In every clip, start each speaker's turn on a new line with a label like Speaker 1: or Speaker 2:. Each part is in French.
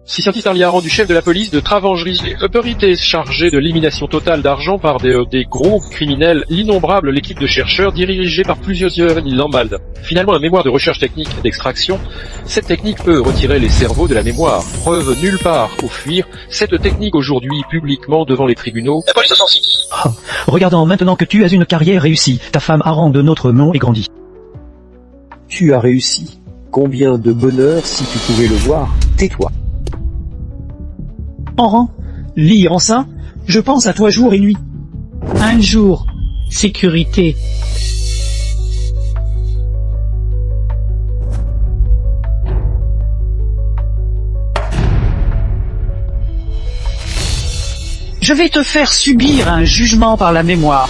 Speaker 1: Scientiste Liaran du chef de la police de Travangerie, les autorités chargées de l'élimination totale d'argent par des gros criminels innombrables, l'équipe de chercheurs dirigée par plusieurs Lambalde. Finalement, la mémoire de recherche technique d'extraction, cette technique peut retirer les cerveaux de la mémoire. Preuve nulle part au fuir, cette technique aujourd'hui publiquement devant les tribunaux.
Speaker 2: La police au 106.
Speaker 3: Oh, regardant maintenant que tu as une carrière réussie, ta femme Aran de notre nom est grandie.
Speaker 4: Tu as réussi. Combien de bonheur si tu pouvais le voir. Tais-toi.
Speaker 3: Aran, lis en ça, je pense à toi jour et nuit.
Speaker 5: Un jour, sécurité. Je vais te faire subir un jugement par la mémoire.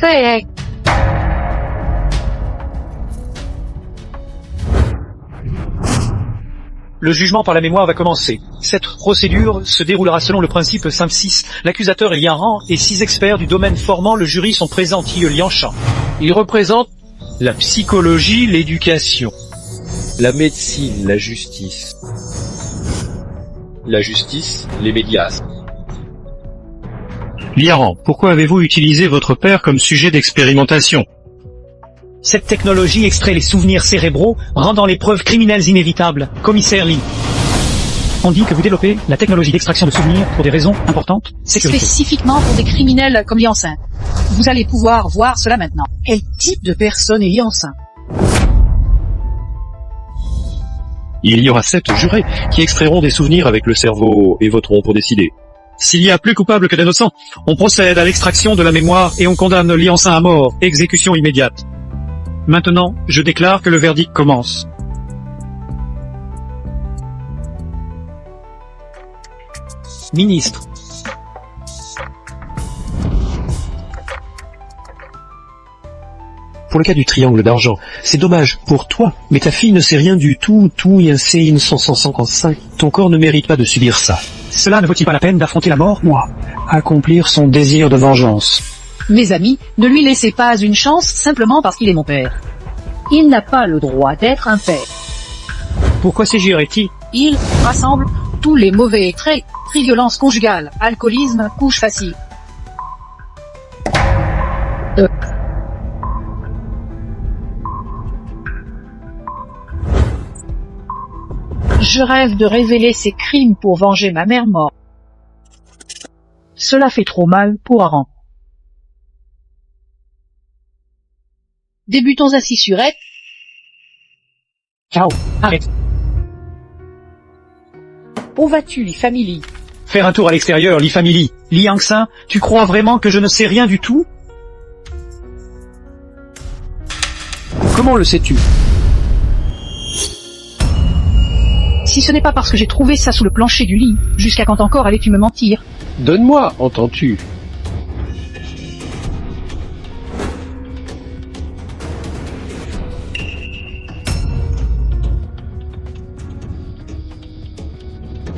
Speaker 6: C'est
Speaker 3: Le jugement par la mémoire va commencer. Cette procédure se déroulera selon le principe 5-6. L'accusateur est Liaran et 6 experts du domaine formant le jury sont présents qui Lianchan.
Speaker 1: Ils représentent la psychologie, l'éducation, la médecine, la justice, les médias.
Speaker 7: Liaran, pourquoi avez-vous utilisé votre père comme sujet d'expérimentation?
Speaker 3: Cette technologie extrait les souvenirs cérébraux, rendant les preuves criminelles inévitables. Commissaire Lee. On dit que vous développez la technologie d'extraction de souvenirs pour des raisons importantes. Sécurité.
Speaker 6: spécifiquement pour des criminels comme Liancin. Vous allez pouvoir voir cela maintenant. Quel type de personne est Liancin?
Speaker 7: Il y aura 7 jurés qui extrairont des souvenirs avec le cerveau et voteront pour décider. S'il y a plus coupable que d'innocents, on procède à l'extraction de la mémoire et on condamne Liancin à mort, exécution immédiate. Maintenant, je déclare que le verdict commence.
Speaker 3: Ministre.
Speaker 4: Pour le cas du triangle d'argent, c'est dommage pour toi, mais ta fille ne sait rien du tout, et un C 155. Ton corps ne mérite pas de subir ça.
Speaker 3: Cela ne vaut-il pas la peine d'affronter la mort?
Speaker 4: Moi, accomplir son désir de vengeance.
Speaker 6: Mes amis, ne lui laissez pas une chance simplement parce qu'il est mon père. Il n'a pas le droit d'être un père.
Speaker 3: Pourquoi ségirait-il?
Speaker 6: Il rassemble tous les mauvais traits, violence conjugale, alcoolisme, couche facile. Je rêve de révéler ses crimes pour venger ma mère morte. Cela fait trop mal pour Aran. Débutons ainsi sur elle.
Speaker 3: Ciao, arrête.
Speaker 6: Où vas-tu, Lee Family?
Speaker 3: Faire un tour à l'extérieur, Lee Family. Liancin, tu crois vraiment que je ne sais rien du tout?
Speaker 4: Comment le sais-tu?
Speaker 6: Si ce n'est pas parce que j'ai trouvé ça sous le plancher du lit, jusqu'à quand encore allais-tu me mentir?
Speaker 1: Donne-moi, entends-tu?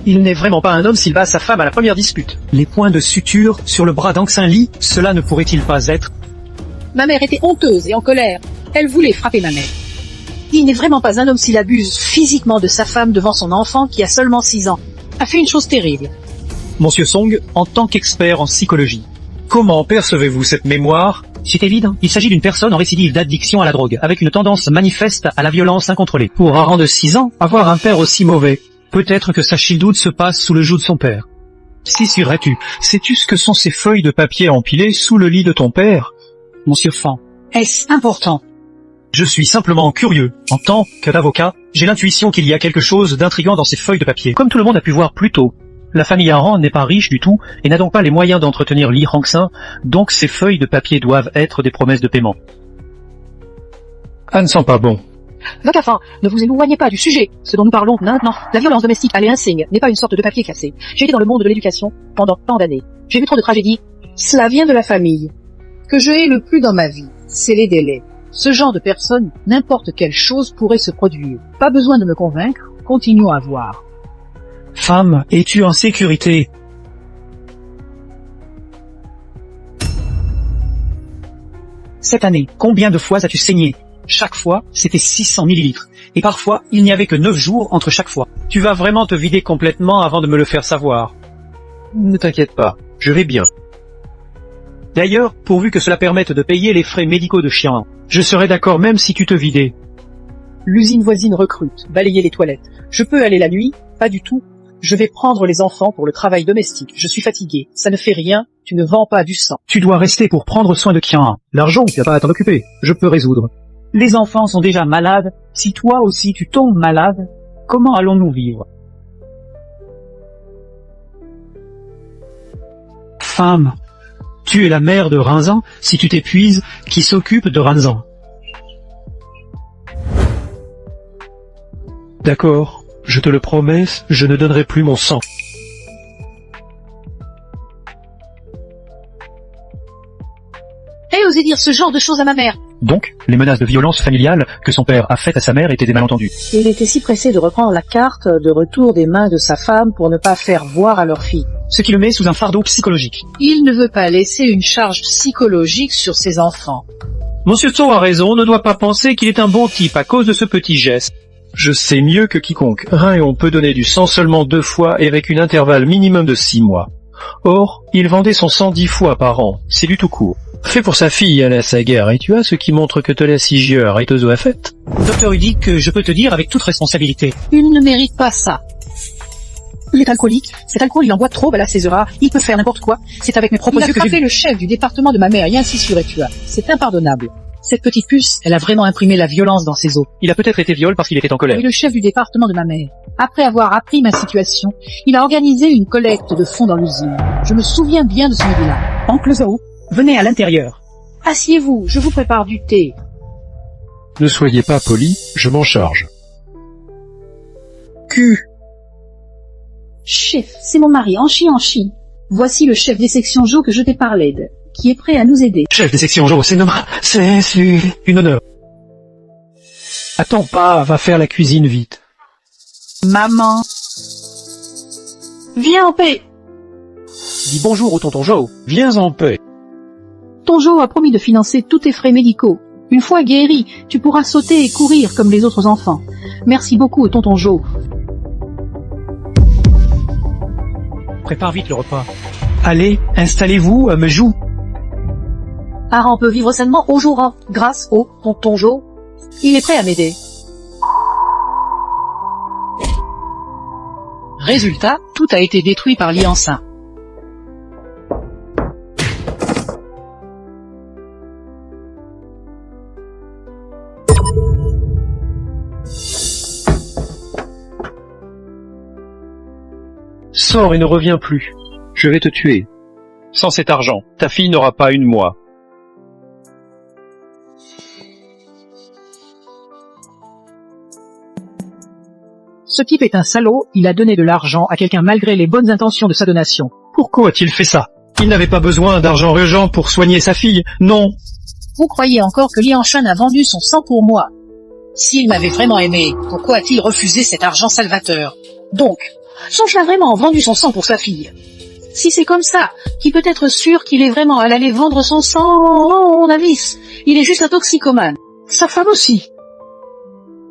Speaker 3: Il n'est vraiment pas un homme s'il bat sa femme à la première dispute. Les points de suture sur le bras d'Angshin Lee, cela ne pourrait-il pas être?
Speaker 6: Ma mère était honteuse et en colère. Elle voulait frapper ma mère. Il n'est vraiment pas un homme s'il abuse physiquement de sa femme devant son enfant qui a seulement 6 ans. A fait une chose terrible.
Speaker 3: Monsieur Song, en tant qu'expert en psychologie, comment percevez-vous cette mémoire? C'est évident, il s'agit d'une personne en récidive d'addiction à la drogue, avec une tendance manifeste à la violence incontrôlée. Pour Aran de 6 ans, avoir un père aussi mauvais, peut-être que sa childoute se passe sous le joug de son père. Si serais-tu, sais-tu ce que sont ces feuilles de papier empilées sous le lit de ton père? Monsieur Fan.
Speaker 6: Est-ce important?
Speaker 3: Je suis simplement curieux. En tant qu'avocat, j'ai l'intuition qu'il y a quelque chose d'intriguant dans ces feuilles de papier. Comme tout le monde a pu voir plus tôt, la famille Aran n'est pas riche du tout et n'a donc pas les moyens d'entretenir Lee Hangsin, donc ces feuilles de papier doivent être des promesses de paiement.
Speaker 7: Ah, ne sent pas bon.
Speaker 6: Donc enfin, ne vous éloignez pas du sujet. Ce dont nous parlons maintenant, la violence domestique à l'insigne n'est pas une sorte de papier cassé. J'ai été dans le monde de l'éducation pendant tant d'années. J'ai vu trop de tragédies. Cela vient de la famille. Que je hais le plus dans ma vie, c'est les délais. Ce genre de personne, n'importe quelle chose pourrait se produire. Pas besoin de me convaincre, continuons à voir.
Speaker 3: Femme, es-tu en sécurité? Cette année, combien de fois as-tu saigné? Chaque fois, c'était 600 millilitres. Et parfois, il n'y avait que 9 jours entre chaque fois. Tu vas vraiment te vider complètement avant de me le faire savoir.
Speaker 4: Ne t'inquiète pas, je vais bien.
Speaker 3: D'ailleurs, pourvu que cela permette de payer les frais médicaux de chien, je serais d'accord même si tu te vidais.
Speaker 6: L'usine voisine recrute, balayer les toilettes. Je peux aller la nuit? Pas du tout. Je vais prendre les enfants pour le travail domestique. Je suis fatigué. Ça ne fait rien. Tu ne vends pas du sang.
Speaker 3: Tu dois rester pour prendre soin de Kian. L'argent, tu n'as pas à t'en occuper. Je peux résoudre. Les enfants sont déjà malades. Si toi aussi tu tombes malade, comment allons-nous vivre? Femme, tu es la mère de Rinzan. Si tu t'épuises, qui s'occupe de Rinzan?
Speaker 4: D'accord, je te le promets, je ne donnerai plus mon sang.
Speaker 6: Et osé dire ce genre de choses à ma mère.
Speaker 3: Donc, les menaces de violence familiale que son père a faites à sa mère étaient des malentendus.
Speaker 6: Il était si pressé de reprendre la carte de retour des mains de sa femme pour ne pas faire voir à leur fille.
Speaker 3: Ce qui le met sous un fardeau psychologique.
Speaker 6: Il ne veut pas laisser une charge psychologique sur ses enfants.
Speaker 3: Monsieur Tso a raison, on ne doit pas penser qu'il est un bon type à cause de ce petit geste.
Speaker 4: Je sais mieux que quiconque. Rayon peut donner du sang seulement 2 fois et avec un intervalle minimum de 6 mois. Or, il vendait son sang 10 fois par an. C'est du tout court. Fait pour sa fille, elle a sa guerre, et tu as ce qui montre que te la sigieur est aux fête.
Speaker 3: Docteur Udic, que je peux te dire avec toute responsabilité.
Speaker 6: Il ne mérite pas ça. Il est alcoolique. Cet alcool, il en boit trop, la Césura. Il peut faire n'importe quoi. C'est avec mes propres yeux que j'ai frappé le chef du département de ma mère, et ainsi surais-tu. C'est impardonnable. Cette petite puce, elle a vraiment imprimé la violence dans ses os.
Speaker 3: Il a peut-être été viol parce qu'il était en colère.
Speaker 6: Et le chef du département de ma mère, après avoir appris ma situation, il a organisé une collecte de fonds dans l'usine. Je me souviens bien de ce midi-là.
Speaker 3: Oncle Zhao, venez à l'intérieur.
Speaker 6: Asseyez-vous, je vous prépare du thé.
Speaker 4: Ne soyez pas poli, je m'en charge.
Speaker 6: Chef, c'est mon mari, Anchi. Voici le chef des sections Jo que je t'ai parlé de, qui est prêt à nous aider.
Speaker 3: Chef des sections Jo, c'est une honneur.
Speaker 4: Attends pas, va faire la cuisine vite.
Speaker 6: Maman. Viens en paix.
Speaker 4: Dis bonjour au tonton Joe, viens en paix.
Speaker 6: Ton Jo a promis de financer tous tes frais médicaux. Une fois guéri, tu pourras sauter et courir comme les autres enfants. Merci beaucoup, tonton Jo.
Speaker 3: Prépare vite le repas. Allez, installez-vous, me joue.
Speaker 6: Aran peut vivre sainement au jour grâce au tonton Jo. Il est prêt à m'aider. Résultat, tout a été détruit par Liansin.
Speaker 4: Sors et ne reviens plus. Je vais te tuer. Sans cet argent, ta fille n'aura pas une moi.
Speaker 6: Ce type est un salaud, il a donné de l'argent à quelqu'un malgré les bonnes intentions de sa donation.
Speaker 3: Pourquoi a-t-il fait ça? Il n'avait pas besoin d'argent urgent pour soigner sa fille, non.
Speaker 6: Vous croyez encore que Lianshan a vendu son sang pour moi? S'il m'avait vraiment aimé, pourquoi a-t-il refusé cet argent salvateur? Donc, Songe a vraiment vendu son sang pour sa fille. Si c'est comme ça, qui peut être sûr qu'il est vraiment à aller vendre son sang? Oh, Navis, il est juste un toxicomane. Sa femme aussi.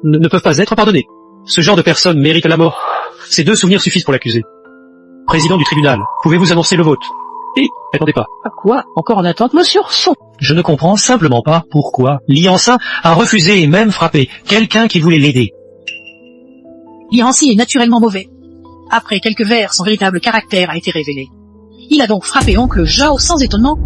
Speaker 3: Ne peuvent pas être pardonnés. Ce genre de personne mérite la mort. Ces 2 souvenirs suffisent pour l'accuser. Président du tribunal, pouvez-vous annoncer le vote? Et, attendez pas.
Speaker 6: À quoi? Encore en attente, monsieur Orson?
Speaker 3: Je ne comprends simplement pas pourquoi Liansin a refusé et même frappé quelqu'un qui voulait l'aider.
Speaker 6: Liansi est naturellement mauvais. Après quelques verres, son véritable caractère a été révélé. Il a donc frappé oncle Zhao sans étonnement?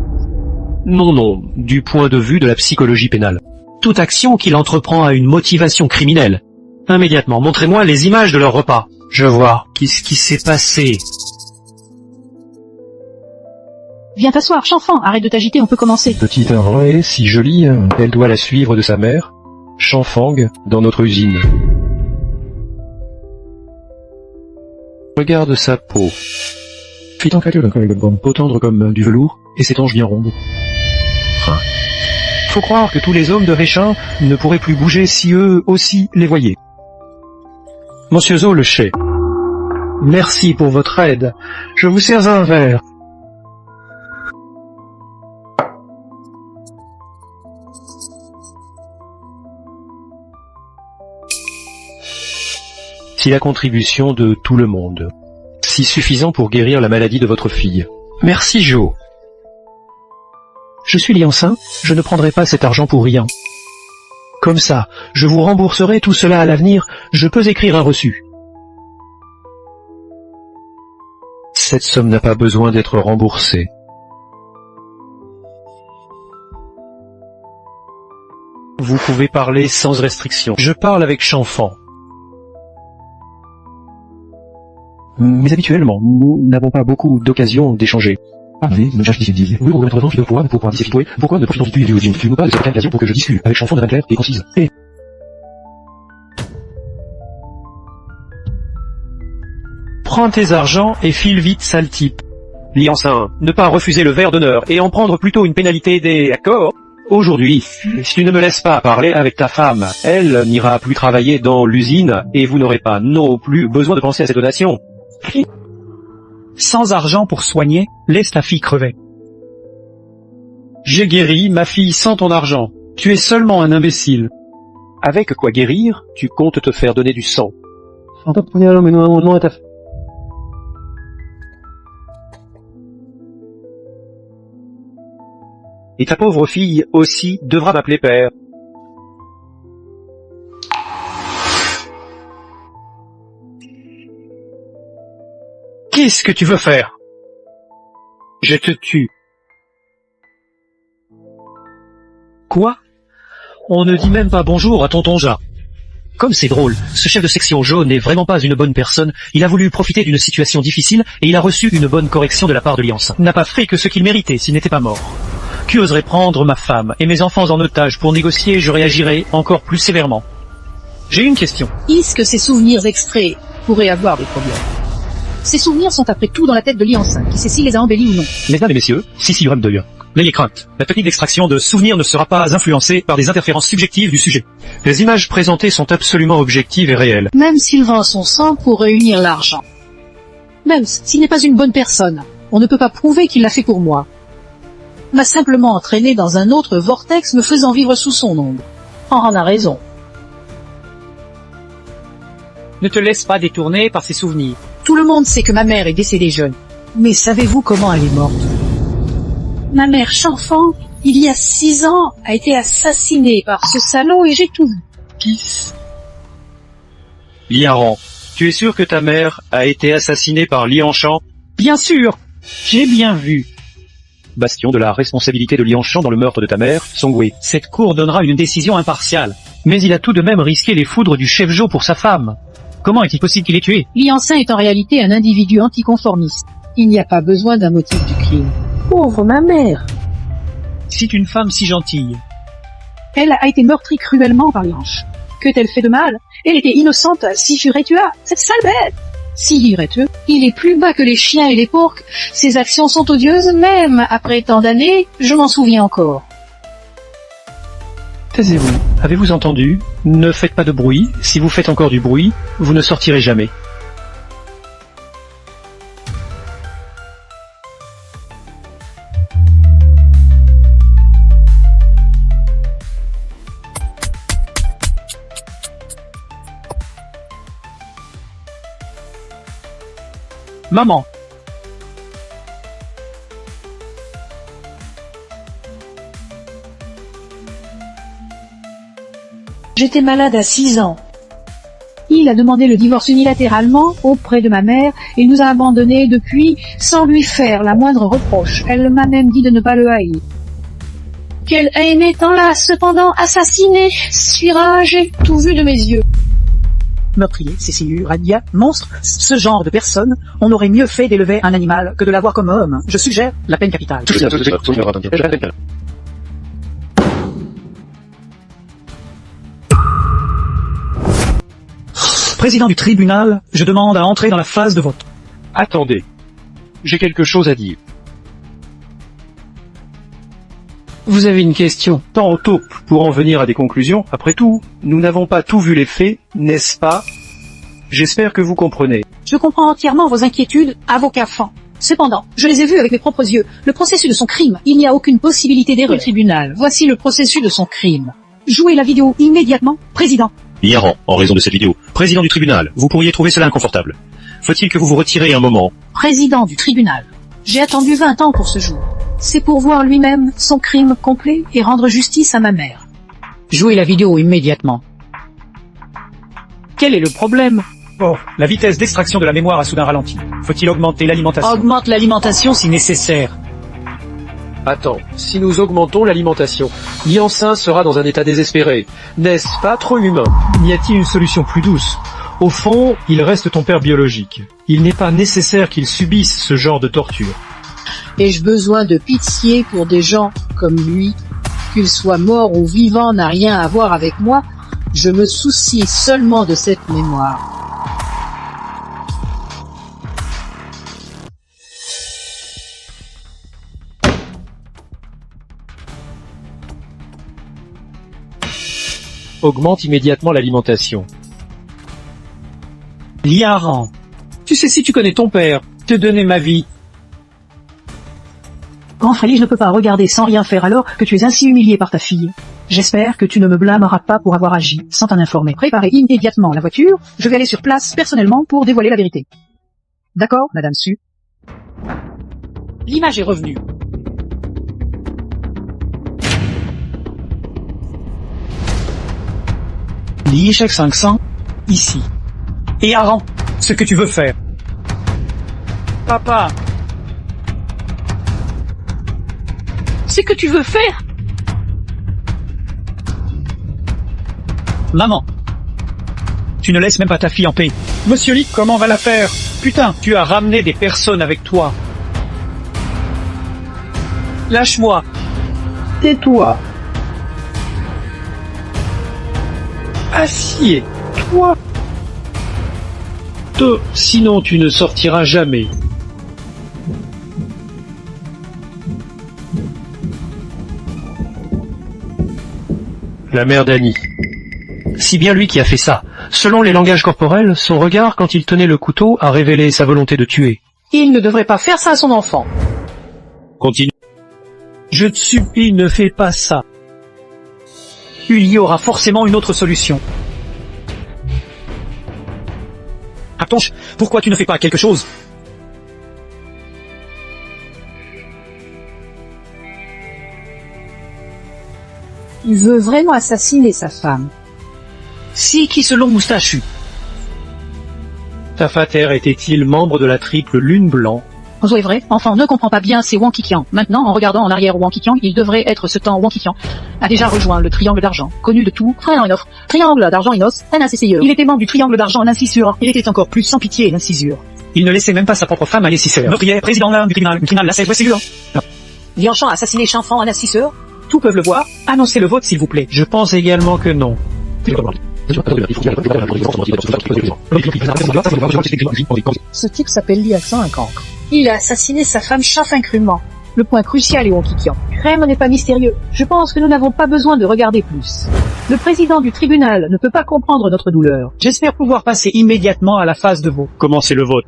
Speaker 4: Non, du point de vue de la psychologie pénale.
Speaker 3: Toute action qu'il entreprend a une motivation criminelle. Immédiatement, montrez-moi les images de leur repas. Je vois. Qu'est-ce qui s'est passé?
Speaker 6: Viens t'asseoir, Chanfan, arrête de t'agiter, on peut commencer.
Speaker 4: Petite Rae, si jolie, elle doit la suivre de sa mère, Chanfang, dans notre usine. Regarde sa peau. Fit en peau tendre comme du velours, et ses hanches bien rondes. Faut croire que tous les hommes de Réchin ne pourraient plus bouger si eux aussi les voyaient. Monsieur Zo le chais. Merci pour votre aide. Je vous sers un verre. si la contribution de tout le monde. Si suffisant pour guérir la maladie de votre fille. Merci Joe. Je suis Liancin, je ne prendrai pas cet argent pour rien. Comme ça, je vous rembourserai tout cela à l'avenir, je peux écrire un reçu. Cette somme n'a pas besoin d'être remboursée. Vous pouvez parler sans restriction. Je parle avec Chanfant. Mais habituellement, nous n'avons pas beaucoup d'occasions d'échanger.
Speaker 2: Parlez, me cherche difficile. Oui, on remettra devant Philo pour pouvoir discuter. Pourquoi ne profitons-nous du film pas de cette occasion pour que je discute avec Chanfant de manière claire et concise.
Speaker 4: Prends tes argents et file vite, sale type. Liancin, ne pas refuser le verre d'honneur et en prendre plutôt une pénalité des accords. Aujourd'hui, si tu ne me laisses pas parler avec ta femme, elle n'ira plus travailler dans l'usine et vous n'aurez pas non plus besoin de penser à ces donations.
Speaker 3: Sans argent pour soigner, laisse ta fille crever.
Speaker 7: J'ai guéri ma fille sans ton argent. Tu es seulement un imbécile.
Speaker 4: Avec quoi guérir, tu comptes te faire donner du sang. Et ta pauvre fille aussi devra m'appeler père. Qu'est-ce que tu veux faire? Je te tue. Quoi? On ne dit même pas bonjour à tonton Jat. Comme c'est drôle, ce chef de section jaune n'est vraiment pas une bonne personne, il a voulu profiter d'une situation difficile et il a reçu une bonne correction de la part de Liancin. N'a pas fait que ce qu'il méritait s'il n'était pas mort. Qui oserait prendre ma femme et mes enfants en otage pour négocier, je réagirais encore plus sévèrement. J'ai une question.
Speaker 6: Est-ce que ces souvenirs extraits pourraient avoir des problèmes? Ces souvenirs sont après tout dans la tête de Liancin, qui sait s'il les a embellis ou non.
Speaker 4: Mesdames et messieurs, Sissi Rumdeuil.
Speaker 3: N'ayez crainte, la technique d'extraction de souvenirs ne sera pas influencée par des interférences subjectives du sujet.
Speaker 4: Les images présentées sont absolument objectives et réelles.
Speaker 6: Même s'il vend son sang pour réunir l'argent. Même s'il n'est pas une bonne personne, on ne peut pas prouver qu'il l'a fait pour moi. M'a simplement entraîné dans un autre vortex me faisant vivre sous son ombre. En a raison.
Speaker 3: Ne te laisse pas détourner par ses souvenirs.
Speaker 6: Tout le monde sait que ma mère est décédée jeune. Mais savez-vous comment elle est morte? Ma mère Chanfant, il y a 6 ans, a été assassinée par ce salaud et j'ai tout vu.
Speaker 4: Pisse. Liaran, tu es sûr que ta mère a été assassinée par Lianchan?
Speaker 3: Bien sûr, j'ai bien vu.
Speaker 4: Bastion de la responsabilité de Lianchan dans le meurtre de ta mère, Songwei.
Speaker 3: Cette cour donnera une décision impartiale. Mais il a tout de même risqué les foudres du chef Jo pour sa femme. Comment est-il possible qu'il ait tué?
Speaker 6: Liancin est en réalité un individu anticonformiste. Il n'y a pas besoin d'un motif du crime. Pauvre ma mère.
Speaker 3: C'est une femme si gentille.
Speaker 6: Elle a été meurtrie cruellement par Lianche. Que t-elle fait de mal? Elle était innocente, si juré tu as, cette sale bête. Si juré-tu, il est plus bas que les chiens et les porcs. Ses actions sont odieuses, même après tant d'années, je m'en souviens encore.
Speaker 4: Taisez-vous. Avez-vous entendu? Ne faites pas de bruit. Si vous faites encore du bruit, vous ne sortirez jamais.
Speaker 3: Maman.
Speaker 6: J'étais malade à 6 ans. Il a demandé le divorce unilatéralement auprès de ma mère et nous a abandonnés depuis sans lui faire la moindre reproche. Elle m'a même dit de ne pas le haïr. Qu'elle aimait tant là, cependant assassinée, Sphira, j'ai tout vu de mes yeux.
Speaker 5: Meurtrier, Cécile, Radia, monstre, ce genre de personne, on aurait mieux fait d'élever un animal que de l'avoir comme homme. Je suggère la peine capitale. Président du tribunal, je demande à entrer dans la phase de vote.
Speaker 4: Attendez. J'ai quelque chose à dire. Vous avez une question. Tant tôt pour en venir à des conclusions. Après tout, nous n'avons pas tout vu les faits, n'est-ce pas? J'espère que vous comprenez.
Speaker 6: Je comprends entièrement vos inquiétudes, avocat Fan. Cependant, je les ai vues avec mes propres yeux. Le processus de son crime, il n'y a aucune possibilité d'erreur. Tribunal, voici le processus de son crime. Jouez la vidéo immédiatement, président.
Speaker 7: Yaran, en raison de cette vidéo, président du tribunal, vous pourriez trouver cela inconfortable. Faut-il que vous vous retiriez un moment?
Speaker 6: Président du tribunal. J'ai attendu 20 ans pour ce jour. C'est pour voir lui-même son crime complet et rendre justice à ma mère.
Speaker 5: Jouez la vidéo immédiatement. Quel est le problème?
Speaker 3: Oh, la vitesse d'extraction de la mémoire a soudain ralenti. Faut-il augmenter l'alimentation?
Speaker 5: Augmente l'alimentation si nécessaire.
Speaker 1: Attends, si nous augmentons l'alimentation, Liansin sera dans un état désespéré. N'est-ce pas trop humain?
Speaker 4: N'y a-t-il une solution plus douce? Au fond, il reste ton père biologique. Il n'est pas nécessaire qu'il subisse ce genre de torture.
Speaker 6: Ai-je besoin de pitié pour des gens comme lui? Qu'il soit mort ou vivant n'a rien à voir avec moi. Je me soucie seulement de cette mémoire.
Speaker 1: Augmente immédiatement l'alimentation.
Speaker 3: Liaran. Tu sais, si tu connais ton père, te donner ma vie.
Speaker 5: Grand Freddy, je ne peux pas regarder sans rien faire alors que tu es ainsi humilié par ta fille. J'espère que tu ne me blâmeras pas pour avoir agi sans t'en informer. Préparez immédiatement la voiture, je vais aller sur place personnellement pour dévoiler la vérité. D'accord, Madame Su? L'image est revenue.
Speaker 3: Liéchec 500, ici. Et Aran, ce que tu veux faire. Papa.
Speaker 6: C'est que tu veux faire?
Speaker 3: Maman. Tu ne laisses même pas ta fille en paix. Monsieur Lee, comment va l'affaire? Putain, tu as ramené des personnes avec toi. Lâche-moi.
Speaker 4: Tais-toi. Assieds-toi. Sinon tu ne sortiras jamais.
Speaker 1: La mère d'Annie.
Speaker 4: C'est bien lui qui a fait ça. Selon les langages corporels, son regard quand il tenait le couteau a révélé sa volonté de tuer.
Speaker 6: Il ne devrait pas faire ça à son enfant.
Speaker 7: Continue.
Speaker 3: Je te supplie, ne fais pas ça. Il y aura forcément une autre solution. Attends, pourquoi tu ne fais pas quelque chose?
Speaker 6: Il veut vraiment assassiner sa femme.
Speaker 3: Si, qui ce long moustachu?
Speaker 4: Tafater était-il membre de la triple lune blanc?
Speaker 5: Oui, vrai. Enfin, on ne comprend pas bien, c'est Wang Qiqian. Maintenant, en regardant en arrière Wang Qiqian, il devrait être ce temps Wang Qiqian a déjà rejoint le triangle d'argent, connu de tout, triangle d'argent Inos, NACCIE. Il était membre du triangle d'argent l'incisure. Il était encore plus sans pitié, l'incisure.
Speaker 3: Il ne laissait même pas sa propre femme à l'inciseur. Meurtrier, président du tribunal, la CFCU.
Speaker 5: Lianchan a assassiné Chanfan en assiseur.
Speaker 3: Tous peuvent le voir. Annoncez le vote, s'il vous plaît.
Speaker 4: Je pense également que non.
Speaker 6: Ce type s'appelle Liaxan un cancre. Il a assassiné sa femme Chafin crûment. Le point crucial est Wang Qiqian. Crème n'est pas mystérieux. Je pense que nous n'avons pas besoin de regarder plus. Le président du tribunal ne peut pas comprendre notre douleur.
Speaker 3: J'espère pouvoir passer immédiatement à la phase de vote.
Speaker 7: Commencez le vote.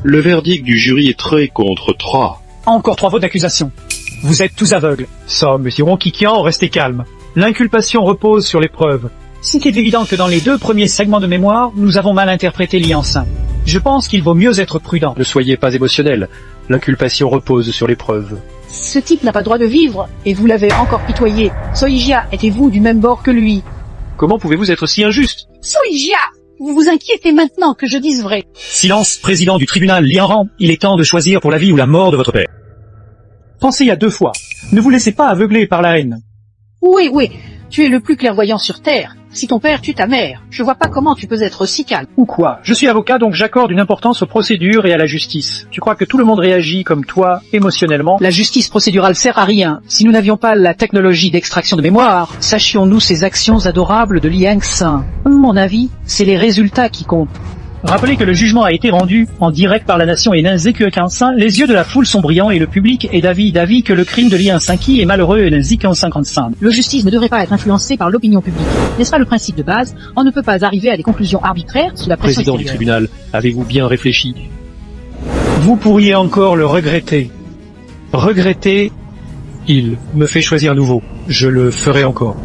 Speaker 7: Le verdict du jury est très contre 3.
Speaker 3: Encore 3 votes d'accusation. Vous êtes tous aveugles.
Speaker 4: Ça, monsieur Wang Qiqian, restez calme. L'inculpation repose sur les preuves.
Speaker 3: C'est évident que dans les 2 premiers segments de mémoire, nous avons mal interprété Liancin. Je pense qu'il vaut mieux être prudent.
Speaker 1: Ne soyez pas émotionnel. L'inculpation repose sur les preuves.
Speaker 6: Ce type n'a pas droit de vivre, et vous l'avez encore pitoyé. Soijia, étiez-vous du même bord que lui?
Speaker 1: Comment pouvez-vous être si injuste?
Speaker 6: Soijia! Vous vous inquiétez maintenant que je dise vrai.
Speaker 7: Silence, président du tribunal Lianran, il est temps de choisir pour la vie ou la mort de votre père.
Speaker 3: Pensez à 2 fois. Ne vous laissez pas aveugler par la haine.
Speaker 6: Oui, tu es le plus clairvoyant sur Terre. Si ton père tue ta mère, je vois pas comment tu peux être si calme.
Speaker 4: Ou quoi? Je suis avocat, donc j'accorde une importance aux procédures et à la justice. Tu crois que tout le monde réagit comme toi, émotionnellement?
Speaker 5: La justice procédurale sert à rien. Si nous n'avions pas la technologie d'extraction de mémoire, sachions-nous ces actions adorables de Liaxin. Mon avis, c'est les résultats qui comptent.
Speaker 3: Rappelez que le jugement a été rendu en direct par la nation et Nanzékuekansin. Les yeux de la foule sont brillants et le public est d'avis que le crime de Liansinki est malheureux et Nanzékuekansin.
Speaker 5: Le justice ne devrait pas être influencé par l'opinion publique. N'est-ce pas le principe de base? On ne peut pas arriver à des conclusions arbitraires sous la pression
Speaker 1: Président du
Speaker 5: extérieure.
Speaker 1: tribunal, avez-vous bien réfléchi?
Speaker 3: Vous pourriez encore le regretter. Regretter, il me fait choisir à nouveau. Je le ferai encore.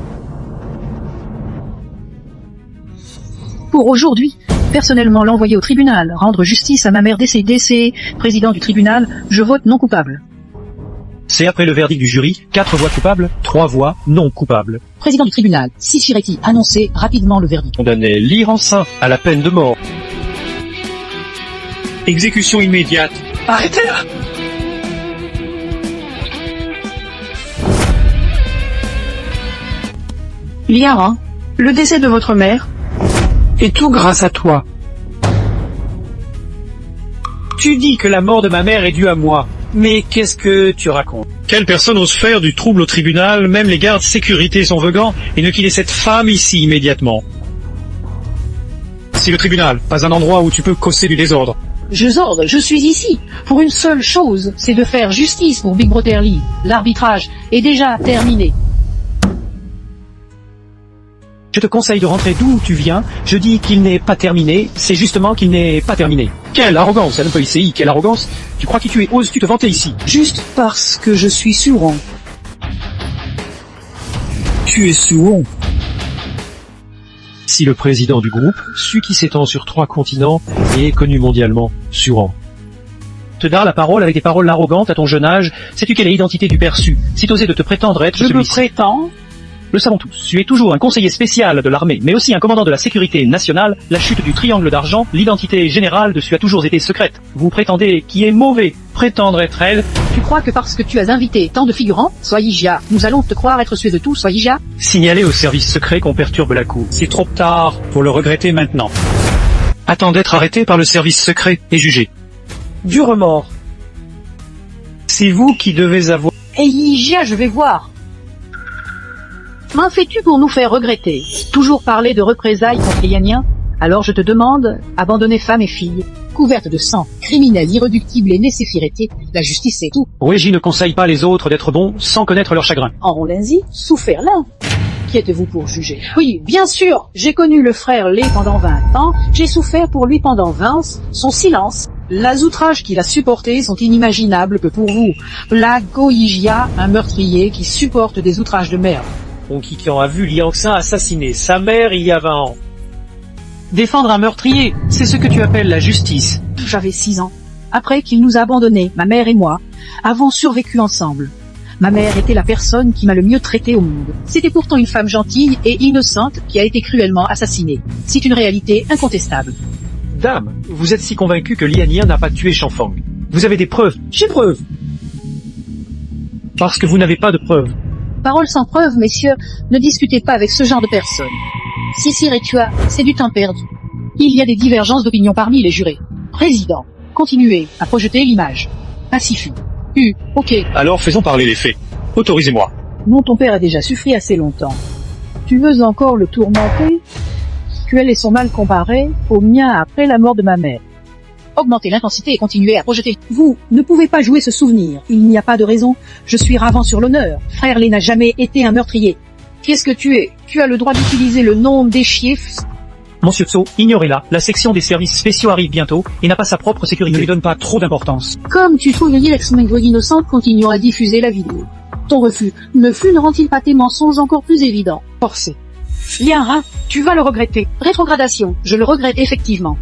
Speaker 5: Pour aujourd'hui, personnellement l'envoyer au tribunal, rendre justice à ma mère décédée, c'est président du tribunal, je vote non coupable.
Speaker 3: C'est après le verdict du jury, 4 voix coupables, 3 voix non coupables.
Speaker 5: Président du tribunal, Sisireti, annoncez rapidement le verdict.
Speaker 4: Condamné l'Iran-Saint à la peine de mort.
Speaker 7: Exécution immédiate.
Speaker 3: Arrêtez-la!
Speaker 6: Liara, le décès de votre mère est tout grâce à toi.
Speaker 3: Tu dis que la mort de ma mère est due à moi. Mais qu'est-ce que tu racontes?
Speaker 7: Quelle personne ose faire du trouble au tribunal? Même les gardes sécurité sont vegans et ne quitter cette femme ici immédiatement. C'est le tribunal, pas un endroit où tu peux causer du désordre.
Speaker 5: Je suis ici pour une seule chose, c'est de faire justice pour Big Brother Lee. L'arbitrage est déjà terminé.
Speaker 3: Je te conseille de rentrer d'où tu viens. Je dis qu'il n'est pas terminé, c'est justement qu'il n'est pas terminé. Quelle arrogance, un peu ici, quelle arrogance. Tu crois qui tu es? Oses-tu te vanter ici?
Speaker 6: Juste parce que je suis Sauron.
Speaker 3: Tu es Sauron. Si le président du groupe, celui qui s'étend sur 3 continents et est connu mondialement, Sauron. Te dar la parole avec des paroles arrogantes à ton jeune âge, sais-tu quelle est l'identité du perçu? Si t'osais de te prétendre être
Speaker 5: Je me
Speaker 3: celui-ci.
Speaker 5: prétends.
Speaker 3: Le savons tous, tu es toujours un conseiller spécial de l'armée, mais aussi un commandant de la sécurité nationale. La chute du triangle d'argent, l'identité générale de celui a toujours été secrète. Vous prétendez qui est mauvais, prétendre être elle.
Speaker 5: Tu crois que parce que tu as invité tant de figurants, Soyijia, nous allons te croire être sué de tout, Soyijia?
Speaker 3: Signaler au service secret qu'on perturbe la cour.
Speaker 7: C'est trop tard pour le regretter maintenant. Attends d'être arrêté par le service secret et jugé.
Speaker 6: Du remords.
Speaker 3: C'est vous qui devez avoir...
Speaker 5: Soyijia, je vais voir. M'en fais-tu pour nous faire regretter? Toujours parler de représailles contre les Yaniens? Alors je te demande, abandonner femme et fille, couverte de sang, criminelle, irréductible et nécessirété, la justice c'est tout.
Speaker 3: Régie ne conseille pas les autres d'être bons sans connaître leur chagrin.
Speaker 6: Enrolins-y, souffert l'un. Qui êtes-vous pour juger?
Speaker 5: Oui, bien sûr, j'ai connu le frère Lé pendant 20 ans, j'ai souffert pour lui pendant 20, son silence. Les outrages qu'il a supportés sont inimaginables que pour vous. La Goyijia, un meurtrier qui supporte des outrages de merde.
Speaker 3: Onkikian a vu Liangxin assassiner sa mère il y a 20 ans. Défendre un meurtrier, c'est ce que tu appelles la justice.
Speaker 5: J'avais 6 ans. Après qu'il nous a abandonnés, ma mère et moi, avons survécu ensemble. Ma mère était la personne qui m'a le mieux traité au monde. C'était pourtant une femme gentille et innocente qui a été cruellement assassinée. C'est une réalité incontestable.
Speaker 3: Dame, vous êtes si convaincue que Lianien n'a pas tué Chanfang. Vous avez des preuves.
Speaker 6: J'ai preuve.
Speaker 3: Parce que vous n'avez pas de preuves.
Speaker 5: Parole sans preuve, messieurs, ne discutez pas avec ce genre de personnes. Sisir et Tua, c'est du temps perdu. Il y a des divergences d'opinion parmi les jurés. Président, continuez à projeter l'image. Pacifique. Ok.
Speaker 7: Alors faisons parler les faits. Autorisez-moi.
Speaker 6: Non, ton père a déjà souffert assez longtemps. Tu veux encore le tourmenter? Cruel et son mal comparé au mien après la mort de ma mère.
Speaker 5: Augmentez l'intensité et continuez à projeter.
Speaker 6: Vous ne pouvez pas jouer ce souvenir. Il n'y a pas de raison. Je suis ravant sur l'honneur. Frère Lé n'a jamais été un meurtrier. Qu'est-ce que tu es? Tu as le droit d'utiliser le nom des chiffres.
Speaker 3: Monsieur Tso, ignorez-la. La section des services spéciaux arrive bientôt et n'a pas sa propre sécurité. Ne lui donne pas trop d'importance.
Speaker 5: Comme tu trouves l'ex-Mengre innocente, continuons à diffuser la vidéo. Ton refus ne rend-il pas tes mensonges encore plus évidents?
Speaker 6: Forcé.
Speaker 5: Liara, tu vas le regretter. Rétrogradation, je le regrette effectivement.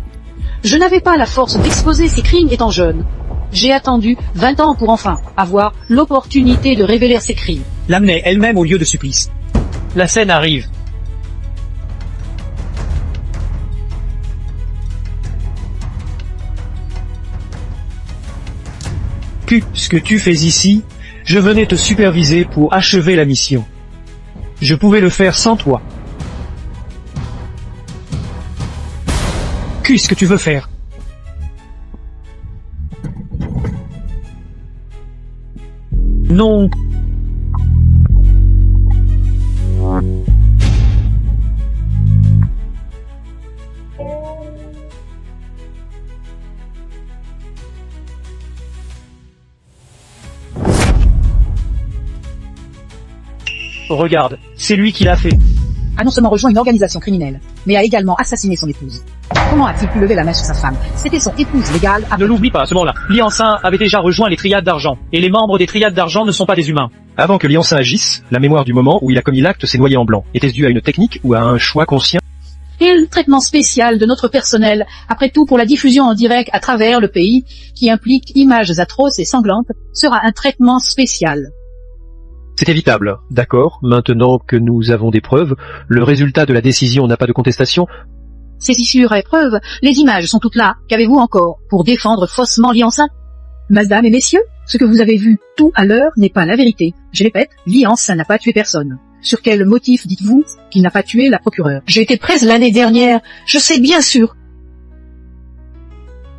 Speaker 5: Je n'avais pas la force d'exposer ces crimes étant jeune. J'ai attendu 20 ans pour enfin avoir l'opportunité de révéler ces crimes.
Speaker 3: L'amener elle-même au lieu de supplice. La scène arrive. Ce que tu fais ici, je venais te superviser pour achever la mission. Je pouvais le faire sans toi. Qu'est-ce que tu veux faire? Non.
Speaker 5: Regarde, c'est lui qui l'a fait. A non seulement rejoint une organisation criminelle, mais a également assassiné son épouse. Comment a-t-il pu lever la main sur sa femme? C'était son épouse légale.
Speaker 3: Ne l'oublie pas, à ce moment-là. Liancin avait déjà rejoint les triades d'argent, et les membres des triades d'argent ne sont pas des humains.
Speaker 4: Avant que Liancin agisse, la mémoire du moment où il a commis l'acte s'est noyée en blanc. Était-ce dû à une technique ou à un choix conscient?
Speaker 5: Et le traitement spécial de notre personnel, après tout pour la diffusion en direct à travers le pays, qui implique images atroces et sanglantes, sera un traitement spécial.
Speaker 4: C'est évitable. D'accord, maintenant que nous avons des preuves, le résultat de la décision n'a pas de contestation.
Speaker 5: C'est ici sur épreuve, les images sont toutes là. Qu'avez-vous encore pour défendre faussement Liancin? Mesdames et messieurs, ce que vous avez vu tout à l'heure n'est pas la vérité. Je répète, Liancin n'a pas tué personne. Sur quel motif dites-vous qu'il n'a pas tué la procureure?
Speaker 6: J'ai été presse l'année dernière, je sais bien sûr.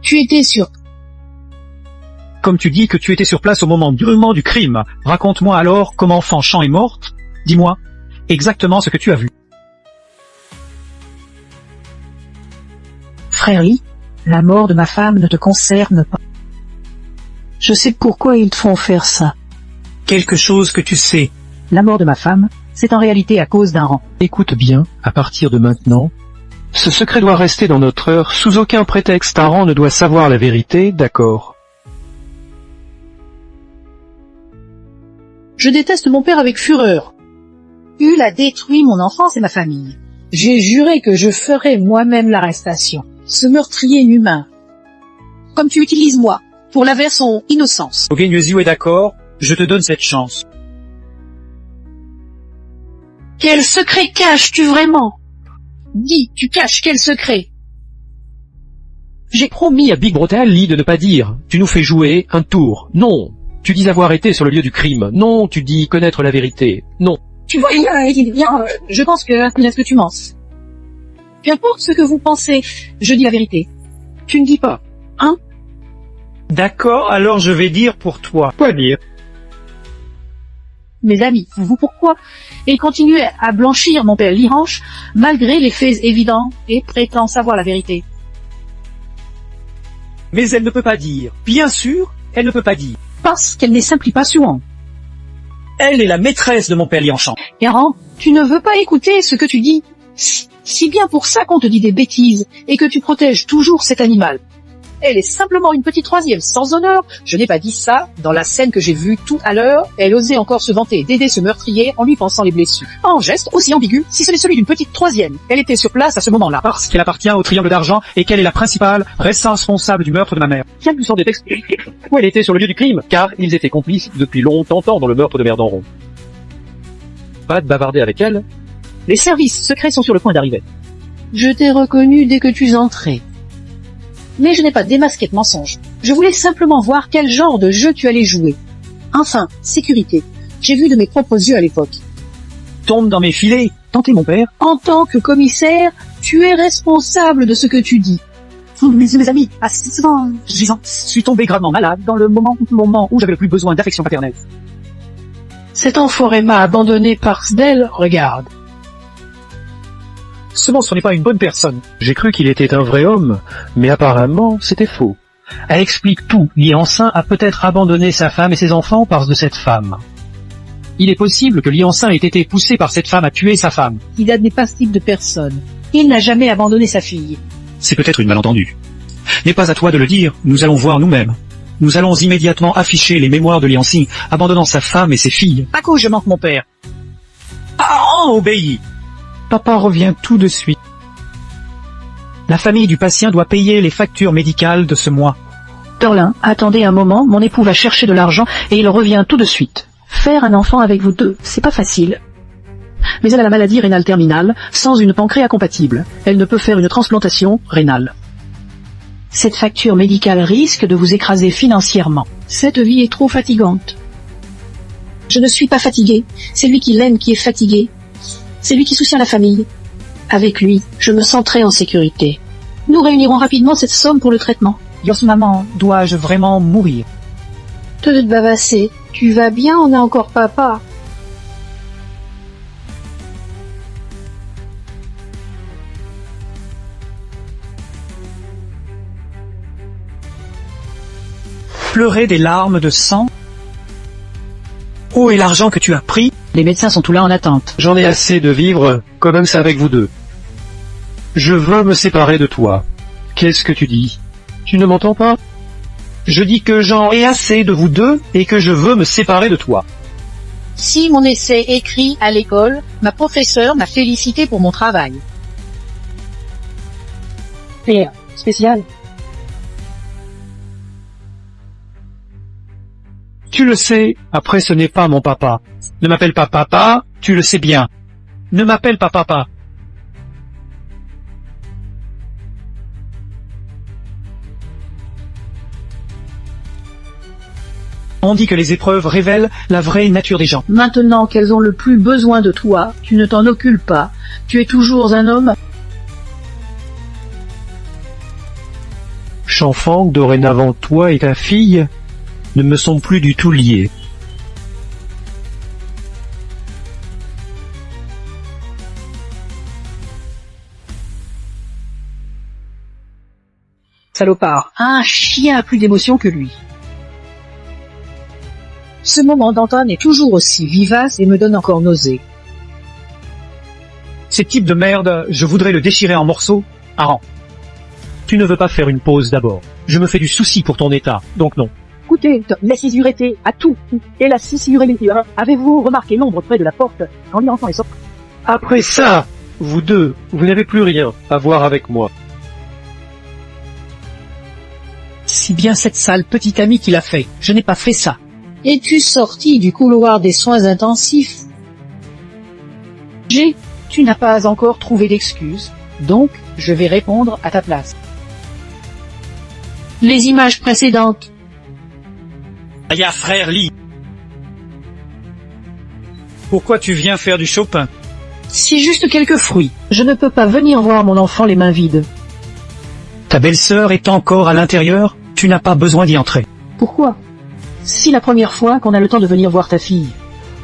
Speaker 6: Tu étais sûr.
Speaker 3: Comme tu dis que tu étais sur place au moment du crime, raconte-moi alors comment Fanchon est morte. Dis-moi exactement ce que tu as vu.
Speaker 5: Frère Lee, la mort de ma femme ne te concerne pas.
Speaker 6: Je sais pourquoi ils te font faire ça.
Speaker 3: Quelque chose que tu sais.
Speaker 5: La mort de ma femme, c'est en réalité à cause d'un rang.
Speaker 4: Écoute bien, à partir de maintenant, ce secret doit rester dans notre heure, sous aucun prétexte. Un rang ne doit savoir la vérité, d'accord.
Speaker 6: Je déteste mon père avec fureur.
Speaker 5: Il a détruit mon enfance et ma famille.
Speaker 6: J'ai juré que je ferais moi-même l'arrestation. Ce meurtrier inhumain.
Speaker 5: Comme tu utilises moi, pour laver son innocence.
Speaker 3: Ogenuezio est d'accord, je te donne cette chance.
Speaker 6: Quel secret caches-tu vraiment?
Speaker 5: Dis, tu caches quel secret?
Speaker 4: J'ai promis à Big Brutal Lee de ne pas dire. Tu nous fais jouer un tour. Non. Tu dis avoir été sur le lieu du crime. Non, tu dis connaître la vérité. Non.
Speaker 5: Tu vois, je pense que tu mens. Peu importe ce que vous pensez, je dis la vérité. Tu ne dis pas, hein?
Speaker 3: D'accord, alors je vais dire pour toi. Quoi dire?
Speaker 5: Mes amis, vous pourquoi? Et continuez à blanchir mon père Liranche, malgré les faits évidents, et prétend savoir la vérité.
Speaker 3: Mais elle ne peut pas dire. Bien sûr, elle ne peut pas dire.
Speaker 5: Parce qu'elle n'est simplement pas souvent.
Speaker 3: Elle est la maîtresse de mon père Lianchant.
Speaker 5: Errant, tu ne veux pas écouter ce que tu dis. Si bien pour ça qu'on te dit des bêtises, et que tu protèges toujours cet animal. Elle est simplement une petite troisième sans honneur. Je n'ai pas dit ça. Dans la scène que j'ai vue tout à l'heure, elle osait encore se vanter d'aider ce meurtrier en lui pensant les blessures. En geste aussi ambigu, si ce n'est celui d'une petite troisième. Elle était sur place à ce moment-là.
Speaker 3: Parce qu'elle appartient au triangle d'argent et qu'elle est la principale responsable du meurtre de ma mère.
Speaker 1: Bien plus sans détexte où elle était sur le lieu du crime, car ils étaient complices depuis longtemps dans le meurtre de Mère d'Enron. Pas de bavarder avec elle.
Speaker 5: Les services secrets sont sur le point d'arriver.
Speaker 6: Je t'ai reconnu dès que tu entrais.
Speaker 5: Mais je n'ai pas démasqué de mensonge. Je voulais simplement voir quel genre de jeu tu allais jouer. Enfin, sécurité. J'ai vu de mes propres yeux à l'époque.
Speaker 3: Tombe dans mes filets. Tentez mon père.
Speaker 6: En tant que commissaire, tu es responsable de ce que tu dis.
Speaker 5: Mes amis, assez souvent, je suis tombé gravement malade dans le moment où j'avais le plus besoin d'affection paternelle.
Speaker 6: Cet enfoiré m'a abandonné par d'elle, regarde.
Speaker 3: Ce monstre n'est pas une bonne personne.
Speaker 4: J'ai cru qu'il était un vrai homme, mais apparemment c'était faux.
Speaker 3: Elle explique tout. Liancin a peut-être abandonné sa femme et ses enfants parce de cette femme. Il est possible que Liancin ait été poussé par cette femme à tuer sa femme.
Speaker 6: Il n'est pas ce type de personne. Il n'a jamais abandonné sa fille.
Speaker 7: C'est peut-être une malentendue. N'est pas à toi de le dire, nous allons voir nous-mêmes. Nous allons immédiatement afficher les mémoires de Liancin, abandonnant sa femme et ses filles.
Speaker 3: À cause je manque mon père.
Speaker 7: Ah, obéis.
Speaker 3: Papa revient tout de suite. La famille du patient doit payer les factures médicales de ce mois.
Speaker 5: Torlin, attendez un moment, mon époux va chercher de l'argent et il revient tout de suite. Faire un enfant avec vous deux, c'est pas facile. Mais elle a la maladie rénale terminale, sans une pancréas compatible. Elle ne peut faire une transplantation rénale. Cette facture médicale risque de vous écraser financièrement.
Speaker 6: Cette vie est trop fatigante.
Speaker 5: Je ne suis pas fatiguée. C'est lui qui l'aime qui est fatigué. C'est lui qui soutient la famille. Avec lui, je me sens très en sécurité. Nous réunirons rapidement cette somme pour le traitement.
Speaker 3: Yos maman, dois-je vraiment mourir?
Speaker 6: Te bavasser. Tu vas bien, on a encore papa.
Speaker 3: Pleurer des larmes de sang? Où est l'argent que tu as pris?
Speaker 5: Les médecins sont tous là en attente.
Speaker 4: J'en ai assez de vivre comme ça avec vous deux. Je veux me séparer de toi. Qu'est-ce que tu dis? Tu ne m'entends pas?
Speaker 3: Je dis que j'en ai assez de vous deux et que je veux me séparer de toi.
Speaker 5: Si mon essai écrit à l'école, ma professeure m'a félicité pour mon travail.
Speaker 6: Pierre, spécial.
Speaker 3: Tu le sais, après ce n'est pas mon papa. Ne m'appelle pas papa, tu le sais bien. Ne m'appelle pas papa. On dit que les épreuves révèlent la vraie nature des gens.
Speaker 5: Maintenant qu'elles ont le plus besoin de toi, tu ne t'en occupes pas. Tu es toujours un homme.
Speaker 4: Chanfang, dorénavant toi et ta fille ne me sont plus du tout liés.
Speaker 6: Salopard.
Speaker 5: Un chien a plus d'émotion que lui. Ce moment d'Anton est toujours aussi vivace et me donne encore nausée.
Speaker 3: Ces types de merde, je voudrais le déchirer en morceaux. Aran. Tu ne veux pas faire une pause d'abord. Je me fais du souci pour ton état, donc non.
Speaker 6: Écoutez, la cisurité à tout. Et la cisurité. Avez-vous remarqué l'ombre près de la porte quand l'enfant est sorti?
Speaker 4: Après ça, vous deux, vous n'avez plus rien à voir avec moi.
Speaker 5: C'est bien cette sale petite amie qui l'a fait. Je n'ai pas fait ça. Es-tu sorti du couloir des soins intensifs? Tu n'as pas encore trouvé d'excuse, donc je vais répondre à ta place. Les images précédentes.
Speaker 3: Aya frère Lee. Pourquoi tu viens faire du Chopin?
Speaker 5: C'est juste quelques fruits. Je ne peux pas venir voir mon enfant les mains vides.
Speaker 3: Ta belle-sœur est encore à l'intérieur, tu n'as pas besoin d'y entrer.
Speaker 6: Pourquoi? Si la première fois qu'on a le temps de venir voir ta fille,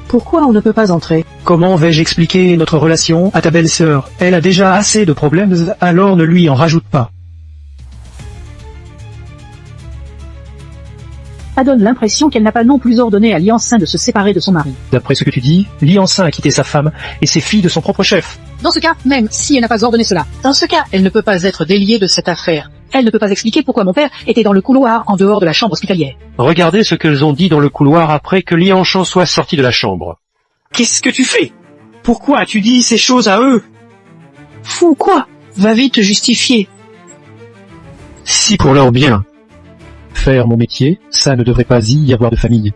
Speaker 6: pourquoi on ne peut pas entrer?
Speaker 3: Comment vais-je expliquer notre relation à ta belle-sœur? Elle a déjà assez de problèmes, alors ne lui en rajoute pas.
Speaker 6: Ça donne l'impression qu'elle n'a pas non plus ordonné à Liancin de se séparer de son mari.
Speaker 4: D'après ce que tu dis, Liancin a quitté sa femme et ses filles de son propre chef.
Speaker 5: Dans ce cas, même si elle n'a pas ordonné cela, dans ce cas, elle ne peut pas être déliée de cette affaire. Elle ne peut pas expliquer pourquoi mon père était dans le couloir en dehors de la chambre hospitalière.
Speaker 4: Regardez ce qu'elles ont dit dans le couloir après que Lianchan soit sorti de la chambre.
Speaker 3: Qu'est-ce que tu fais? Pourquoi as-tu dit ces choses à eux?
Speaker 5: Fou quoi? Va vite te justifier.
Speaker 4: Si pour leur bien. Faire mon métier, ça ne devrait pas y avoir de famille.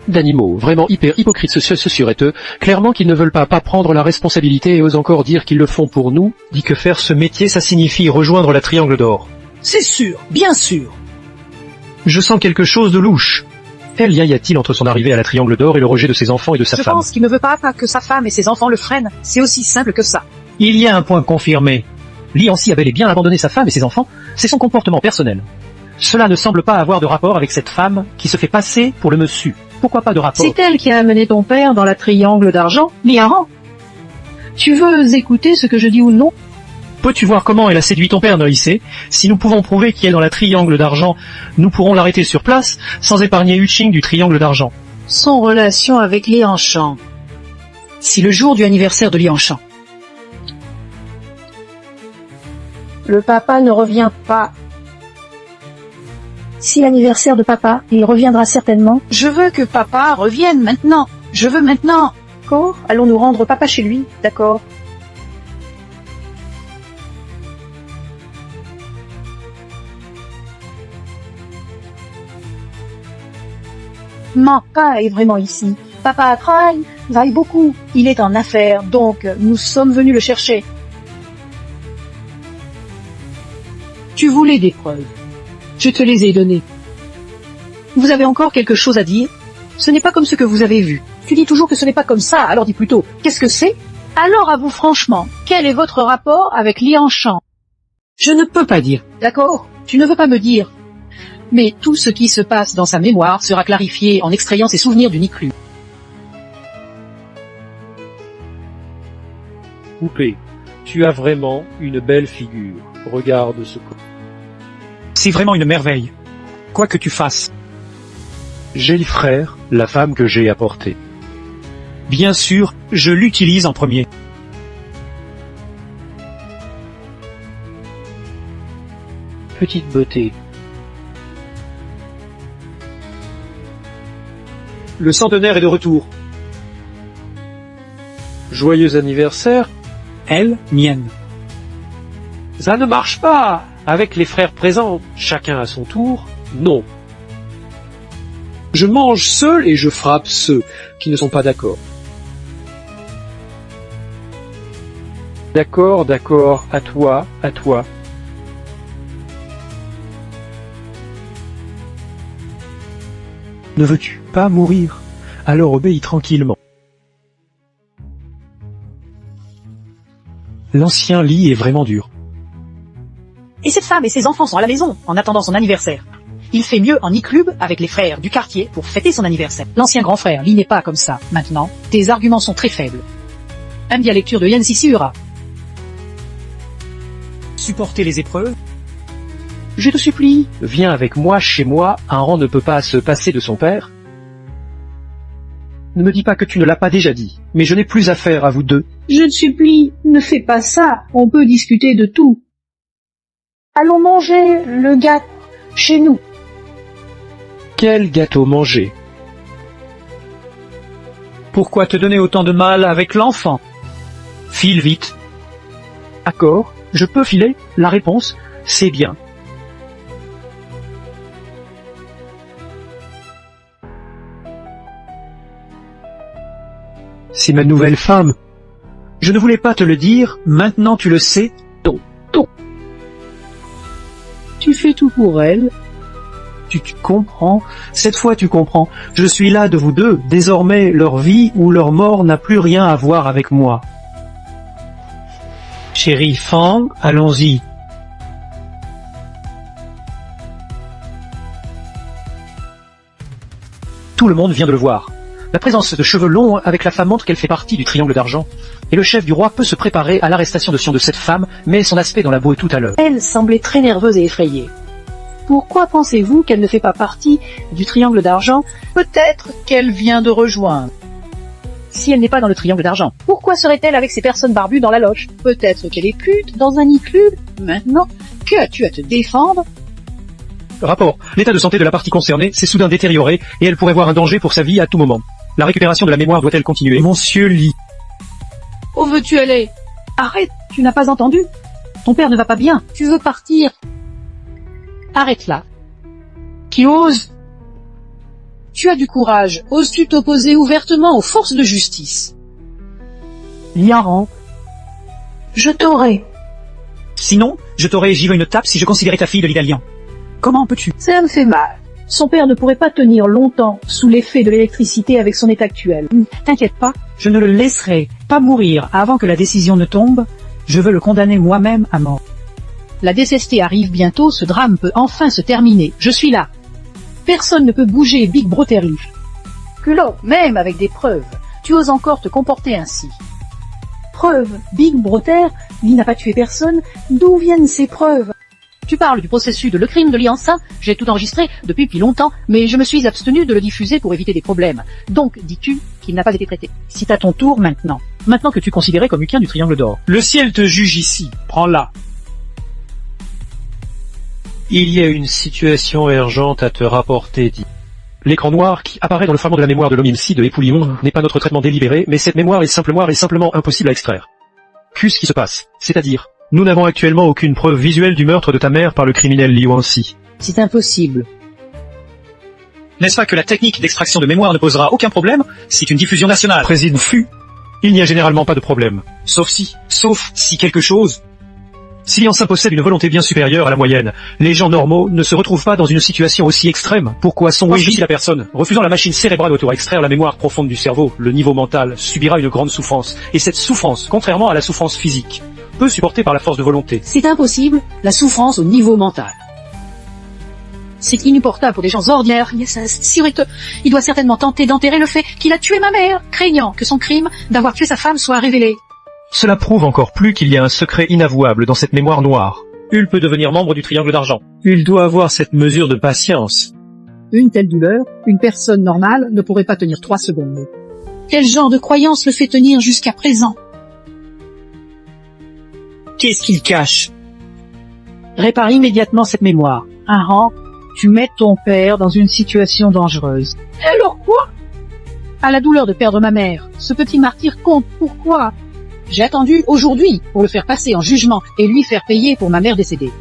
Speaker 4: D'animaux, vraiment hyper hypocrites ce sureteux, clairement qu'ils ne veulent pas prendre la responsabilité et osent encore dire qu'ils le font pour nous, dit que faire ce métier ça signifie rejoindre la Triangle d'Or.
Speaker 5: C'est sûr, bien sûr.
Speaker 4: Je sens quelque chose de louche. Quel lien y a-t-il entre son arrivée à la Triangle d'Or et le rejet de ses enfants et de sa
Speaker 5: Je
Speaker 4: femme?
Speaker 5: pense qu'il ne veut pas que sa femme et ses enfants le freinent. C'est aussi simple que ça.
Speaker 3: Il y a un point confirmé. Liancy a bel et bien abandonné sa femme et ses enfants, c'est son comportement personnel. Cela ne semble pas avoir de rapport avec cette femme qui se fait passer pour le monsieur. Pourquoi pas de rapport?
Speaker 5: C'est elle qui a amené ton père dans la triangle d'argent, Liaran. Tu veux écouter ce que je dis ou non?
Speaker 3: Peux-tu voir comment elle a séduit ton père, Noïcé? Si nous pouvons prouver qui est dans la triangle d'argent, nous pourrons l'arrêter sur place, sans épargner Huching du triangle d'argent.
Speaker 5: Son relation avec Lianchan. Si le jour du anniversaire de Lianchan.
Speaker 6: Le papa ne revient pas. Si l'anniversaire de papa, il reviendra certainement.
Speaker 5: Je veux que papa revienne maintenant. Je veux maintenant.
Speaker 6: D'accord, allons nous rendre papa chez lui, d'accord. Non, papa est vraiment ici. Papa travaille beaucoup. Il est en affaires, donc nous sommes venus le chercher.
Speaker 5: Tu voulais des preuves. Je te les ai données. Vous avez encore quelque chose à dire? Ce n'est pas comme ce que vous avez vu.
Speaker 6: Tu dis toujours que ce n'est pas comme ça, alors dis plutôt, qu'est-ce que c'est?
Speaker 5: Alors avoue franchement, quel est votre rapport avec Lianchan? Je ne peux pas dire. D'accord, tu ne veux pas me dire. Mais tout ce qui se passe dans sa mémoire sera clarifié en extrayant ses souvenirs du Niclu.
Speaker 4: Poupée, tu as vraiment une belle figure. Regarde ce que...
Speaker 3: C'est vraiment une merveille. Quoi que tu fasses.
Speaker 4: J'ai le frère, la femme que j'ai apportée.
Speaker 3: Bien sûr, je l'utilise en premier.
Speaker 4: petite beauté.
Speaker 3: Le centenaire est de retour.
Speaker 4: Joyeux anniversaire.
Speaker 3: Elle, mienne.
Speaker 4: Ça ne marche pas. Avec les frères présents, chacun à son tour, non. Je mange seul et je frappe ceux qui ne sont pas d'accord. D'accord, d'accord, à toi, à toi.
Speaker 3: Ne veux-tu pas mourir? Alors obéis tranquillement. L'ancien lit est vraiment dur.
Speaker 5: Et cette femme et ses enfants sont à la maison, en attendant son anniversaire. Il fait mieux en e-club avec les frères du quartier pour fêter son anniversaire. L'ancien grand frère, Lee n'est pas comme ça, maintenant. Tes arguments sont très faibles. Aime bien la lecture de Yancy Siura.
Speaker 3: Supporter les épreuves.
Speaker 4: Je te supplie, viens avec moi chez moi, un rang ne peut pas se passer de son père. Ne me dis pas que tu ne l'as pas déjà dit, mais je n'ai plus affaire à vous deux.
Speaker 6: Je te supplie, ne fais pas ça, on peut discuter de tout. Allons manger le gâteau chez nous.
Speaker 4: Quel gâteau manger?
Speaker 3: Pourquoi te donner autant de mal avec l'enfant? File vite.
Speaker 4: Accord, je peux filer? La réponse, c'est bien.
Speaker 3: C'est ma nouvelle femme. Je ne voulais pas te le dire, maintenant tu le sais.
Speaker 6: Tu fais tout pour elle.
Speaker 3: Tu comprends? Cette fois tu comprends. Je suis là de vous deux. Désormais, leur vie ou leur mort n'a plus rien à voir avec moi. Chérie Fang, allons-y. Tout le monde vient de le voir. La présence de cheveux longs avec la femme montre qu'elle fait partie du triangle d'argent. Et le chef du roi peut se préparer à l'arrestation de Sion de cette femme, mais son aspect dans la boue est tout à l'heure.
Speaker 6: Elle semblait très nerveuse et effrayée. Pourquoi pensez-vous qu'elle ne fait pas partie du triangle d'argent?
Speaker 5: Peut-être qu'elle vient de rejoindre. Si elle n'est pas dans le triangle d'argent,
Speaker 6: Pourquoi serait-elle avec ces personnes barbues dans la loge?
Speaker 5: peut-être qu'elle est pute dans un e-club. Maintenant, que as-tu à te défendre?
Speaker 3: Rapport. L'état de santé de la partie concernée s'est soudain détérioré et elle pourrait voir un danger pour sa vie à tout moment. La récupération de la mémoire doit-elle continuer? Monsieur Lee.
Speaker 5: Où veux-tu aller?
Speaker 6: Arrête, tu n'as pas entendu? Ton père ne va pas bien, tu veux partir.
Speaker 5: Arrête là. Qui ose? Tu as du courage. Oses-tu t'opposer ouvertement aux forces de justice?
Speaker 6: Liaran, je t'aurai.
Speaker 3: Sinon, je t'aurais givé une tape si je considérais ta fille de l'Idalian. Comment peux-tu?
Speaker 6: Ça me fait mal. Son père ne pourrait pas tenir longtemps sous l'effet de l'électricité avec son état actuel.
Speaker 5: T'inquiète pas.
Speaker 3: Je ne le laisserai pas mourir avant que la décision ne tombe. Je veux le condamner moi-même à mort.
Speaker 5: La DCST arrive bientôt, ce drame peut enfin se terminer. Je suis là. Personne ne peut bouger Big Brotherly. Culot, même avec des preuves, tu oses encore te comporter ainsi.
Speaker 6: Preuve, Big Brother, Lee n'a pas tué personne. D'où viennent ces preuves?
Speaker 5: Tu parles du processus de le crime de Liansa, j'ai tout enregistré depuis longtemps, mais je me suis abstenu de le diffuser pour éviter des problèmes. Donc, dis-tu qu'il n'a pas été traité? C'est à ton tour maintenant.
Speaker 3: Maintenant que tu considérais comme Uquin du Triangle d'Or. Le ciel te juge ici. Prends-la.
Speaker 4: Il y a une situation urgente à te rapporter, dit. L'écran noir qui apparaît dans le fragment de la mémoire de l'homicide de Époulion n'est pas notre traitement délibéré, mais cette mémoire est simplement impossible à extraire. Qu'est-ce qui se passe? C'est-à-dire, nous n'avons actuellement aucune preuve visuelle du meurtre de ta mère par le criminel Li Wanxi.
Speaker 6: C'est impossible.
Speaker 3: N'est-ce pas que la technique d'extraction de mémoire ne posera aucun problème? C'est une diffusion nationale.
Speaker 4: Président fut. Il n'y a généralement pas de problème.
Speaker 3: Sauf si quelque chose. Si Liansa possède une volonté bien supérieure à la moyenne, les gens normaux ne se retrouvent pas dans une situation aussi extrême. Pourquoi si la personne, refusant la machine cérébrale auto-extraire la mémoire profonde du cerveau, le niveau mental, subira une grande souffrance. Et cette souffrance, contrairement à la souffrance physique, peut supporter par la force de volonté.
Speaker 5: C'est impossible, la souffrance au niveau mental. C'est inesupportable pour des gens ordinaires. Il doit certainement tenter d'enterrer le fait qu'il a tué ma mère, craignant que son crime d'avoir tué sa femme soit révélé.
Speaker 4: Cela prouve encore plus qu'il y a un secret inavouable dans cette mémoire noire.
Speaker 3: Hull peut devenir membre du Triangle d'Argent.
Speaker 4: Hull doit avoir cette mesure de patience.
Speaker 5: Une telle douleur, une personne normale ne pourrait pas tenir 3 secondes. Quel genre de croyance le fait tenir jusqu'à présent?
Speaker 3: Qu'est-ce qu'il cache?
Speaker 6: Répare immédiatement cette mémoire. Aran, tu mets ton père dans une situation dangereuse. Alors quoi? À la douleur de perdre ma mère, ce petit martyr compte. Pourquoi? J'ai attendu aujourd'hui pour le faire passer en jugement et lui faire payer pour ma mère décédée.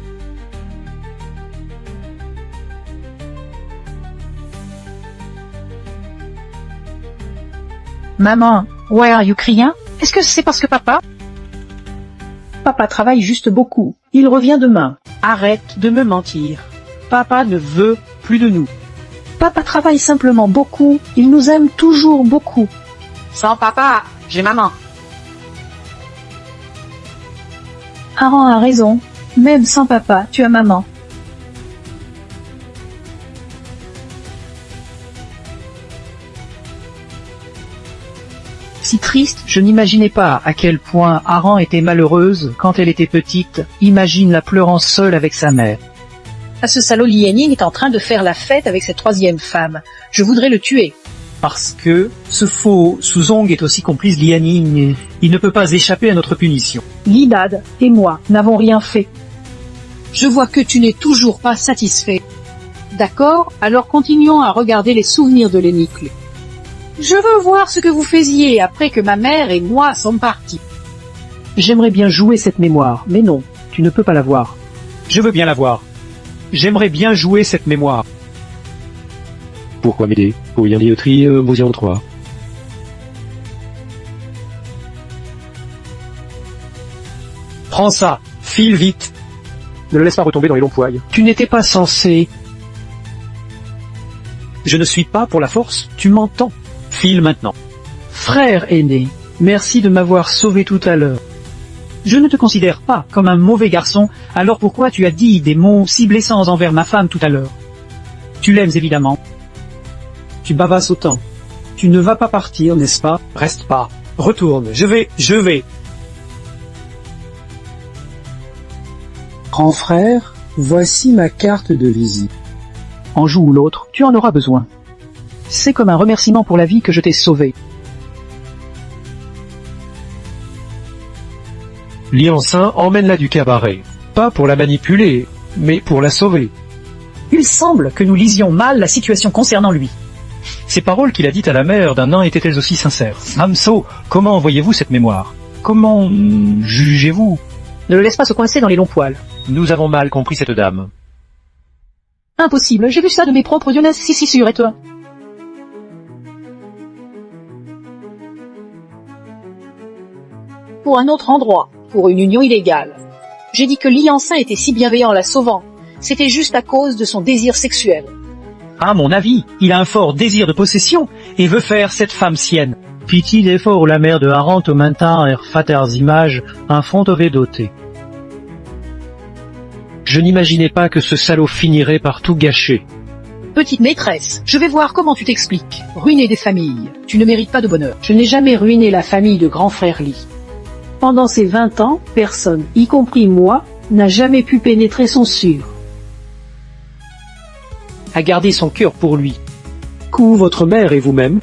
Speaker 6: Maman, why are you crying? Est-ce que c'est parce que papa? Papa travaille juste beaucoup. Il revient demain. Arrête de me mentir. Papa ne veut plus de nous. Papa travaille simplement beaucoup. Il nous aime toujours beaucoup. Sans papa, j'ai maman. Aran a raison. Même sans papa, tu as maman. Si triste, je n'imaginais pas à quel point Aran était malheureuse quand elle était petite. Imagine la pleurant seule avec sa mère. Ah, ce salaud Lianing est en train de faire la fête avec cette troisième femme. Je voudrais le tuer.
Speaker 3: Parce que ce faux Suzong est aussi complice de Lianing. Il ne peut pas échapper à notre punition.
Speaker 6: Lidad et moi n'avons rien fait. Je vois que tu n'es toujours pas satisfait. D'accord, alors continuons à regarder les souvenirs de l'énicle. Je veux voir ce que vous faisiez après que ma mère et moi sommes partis. J'aimerais bien jouer cette mémoire, mais non, tu ne peux pas la voir.
Speaker 3: Je veux bien la voir. J'aimerais bien jouer cette mémoire.
Speaker 2: Pourquoi m'aider? Pour y aller tri, vous y en 3.
Speaker 3: Prends ça, file vite.
Speaker 1: Ne le laisse pas retomber dans les longs poils.
Speaker 6: Tu n'étais pas censé.
Speaker 3: Je ne suis pas pour la force, tu m'entends. File maintenant.
Speaker 6: Frère aîné, merci de m'avoir sauvé tout à l'heure.
Speaker 3: Je ne te considère pas comme un mauvais garçon, alors pourquoi tu as dit des mots si blessants envers ma femme tout à l'heure? Tu l'aimes évidemment. Tu bavasses autant. Tu ne vas pas partir, n'est-ce pas? Reste pas. Retourne. Je vais.
Speaker 6: Grand frère, voici ma carte de visite. Un jour ou l'autre, tu en auras besoin. C'est comme un remerciement pour la vie que je t'ai sauvé.
Speaker 4: Liancin emmène-la du cabaret. Pas pour la manipuler, mais pour la sauver.
Speaker 3: Il semble que nous lisions mal la situation concernant lui. Ces paroles qu'il a dites à la mère d'un nain étaient-elles aussi sincères? Amso, comment voyez-vous cette mémoire? Comment jugez-vous?
Speaker 6: Ne le laisse pas se coincer dans les longs poils.
Speaker 4: Nous avons mal compris cette dame.
Speaker 6: Impossible, j'ai vu ça de mes propres yeux, si sûr, et toi? Pour un autre endroit, pour une union illégale. J'ai dit que Liancin était si bienveillant en la sauvant. C'était juste à cause de son désir sexuel.
Speaker 3: À mon avis, il a un fort désir de possession et veut faire cette femme sienne. Pitié d'effort la mère de Harant au matin er faters images, un fond doté.
Speaker 1: Je n'imaginais pas que ce salaud finirait par tout gâcher.
Speaker 6: Petite maîtresse, je vais voir comment tu t'expliques. Ruiner des familles, tu ne mérites pas de bonheur. Je n'ai jamais ruiné la famille de grand frère Lee. Pendant ces 20 ans, personne, y compris moi, n'a jamais pu pénétrer son sûr.
Speaker 3: A garder son cœur pour lui.
Speaker 1: Qu'où votre mère et vous-même?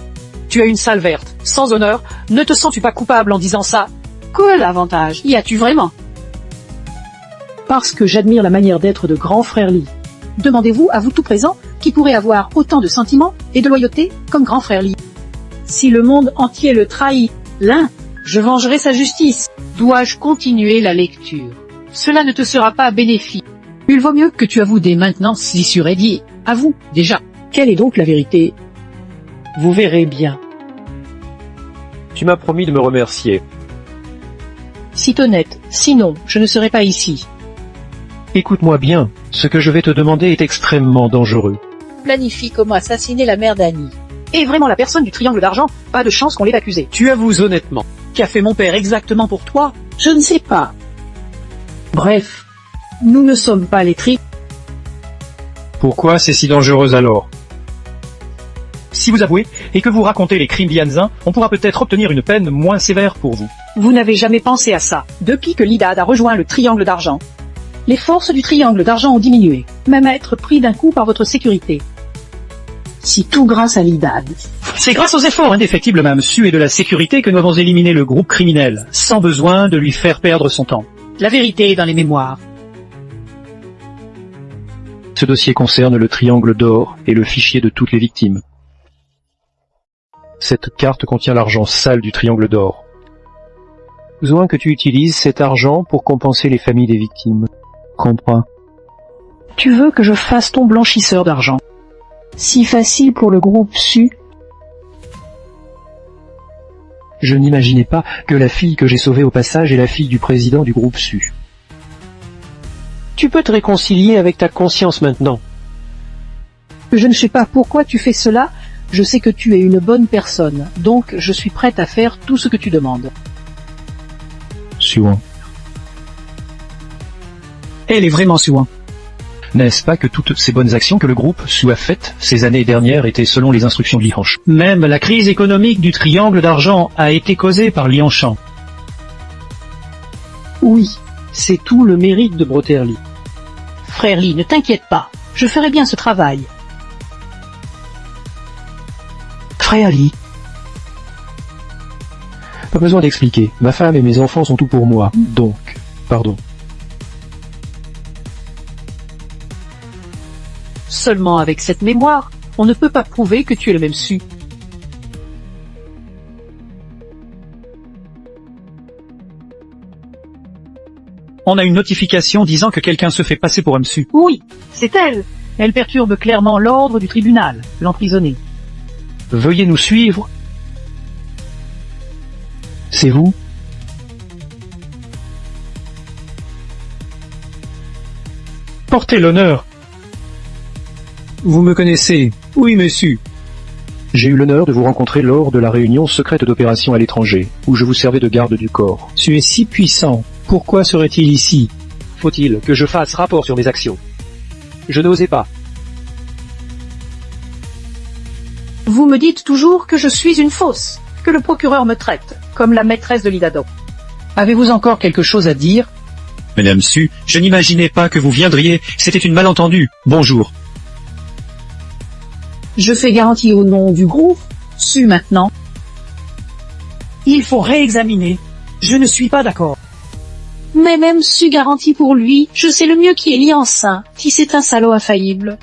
Speaker 6: Tu as une sale verte, sans honneur, ne te sens-tu pas coupable en disant ça? Quel avantage y as-tu vraiment? Parce que j'admire la manière d'être de grand frère Lee. Demandez-vous, à vous tout présent, qui pourrait avoir autant de sentiments et de loyauté comme grand frère Lee. Si le monde entier le trahit, l'un, je vengerai sa justice. Dois-je continuer la lecture? Cela ne te sera pas bénéfique. Il vaut mieux que tu avoues dès maintenant si sur Eddie. Avoue, déjà. Quelle est donc la vérité? Vous verrez bien.
Speaker 1: Tu m'as promis de me remercier.
Speaker 6: Si honnête, sinon, je ne serai pas ici.
Speaker 1: Écoute-moi bien, ce que je vais te demander est extrêmement dangereux.
Speaker 6: Planifie comment assassiner la mère d'Annie. Et vraiment la personne du triangle d'argent, pas de chance qu'on l'ait accusé.
Speaker 3: Tu avoues honnêtement. Qu'a fait mon père exactement pour toi?
Speaker 6: Je ne sais pas. Bref, nous ne sommes pas les tri.
Speaker 4: Pourquoi c'est si dangereux alors?
Speaker 3: Si vous avouez et que vous racontez les crimes lianzins, on pourra peut-être obtenir une peine moins sévère pour vous.
Speaker 6: Vous n'avez jamais pensé à ça, depuis que Lidad a rejoint le triangle d'argent. Les forces du triangle d'argent ont diminué, même à être pris d'un coup par votre sécurité. Si tout grâce à Lidad.
Speaker 3: C'est grâce aux efforts indéfectibles même su et de la sécurité que nous avons éliminé le groupe criminel, sans besoin de lui faire perdre son temps.
Speaker 6: La vérité est dans les mémoires.
Speaker 4: Ce dossier concerne le triangle d'or et le fichier de toutes les victimes. Cette carte contient l'argent sale du triangle d'or. Besoin que tu utilises cet argent pour compenser les familles des victimes. Comprends.
Speaker 6: Tu veux que je fasse ton blanchisseur d'argent. Si facile pour le groupe Su.
Speaker 4: Je n'imaginais pas que la fille que j'ai sauvée au passage est la fille du président du groupe Su. Tu peux te réconcilier avec ta conscience maintenant.
Speaker 6: Je ne sais pas pourquoi tu fais cela. Je sais que tu es une bonne personne, donc je suis prête à faire tout ce que tu demandes.
Speaker 4: Suan.
Speaker 3: Elle est vraiment Suan.
Speaker 4: N'est-ce pas que toutes ces bonnes actions que le groupe Su a faites ces années dernières étaient selon les instructions de Lianche?
Speaker 3: Même la crise économique du triangle d'argent a été causée par Lianchan.
Speaker 6: Oui, c'est tout le mérite de Broterly. Frère Lee, ne t'inquiète pas, je ferai bien ce travail.
Speaker 4: Frère Lee. Pas besoin d'expliquer, ma femme et mes enfants sont tout pour moi, donc, pardon.
Speaker 6: Seulement avec cette mémoire, on ne peut pas prouver que tu es le même Su.
Speaker 3: On a une notification disant que quelqu'un se fait passer pour Su.
Speaker 6: Oui, c'est elle. Elle perturbe clairement l'ordre du tribunal, l'emprisonner.
Speaker 4: Veuillez nous suivre. C'est vous?
Speaker 3: Portez l'honneur. Vous me connaissez? Oui, monsieur.
Speaker 4: J'ai eu l'honneur de vous rencontrer lors de la réunion secrète d'opération à l'étranger, où je vous servais de garde du corps.
Speaker 3: Tu es si puissant. Pourquoi serait-il ici?
Speaker 4: Faut-il que je fasse rapport sur mes actions? Je n'osais pas.
Speaker 6: Vous me dites toujours que je suis une fausse, que le procureur me traite, comme la maîtresse de l'Idado.
Speaker 3: Avez-vous encore quelque chose à dire? Madame Su, je n'imaginais pas que vous viendriez. C'était une malentendue. Bonjour.
Speaker 6: Je fais garantie au nom du groupe, Su maintenant.
Speaker 3: Il faut réexaminer. Je ne suis pas d'accord.
Speaker 6: Mais même Su garantit pour lui, je sais le mieux qui est Liansin, qui c'est un salaud infaillible.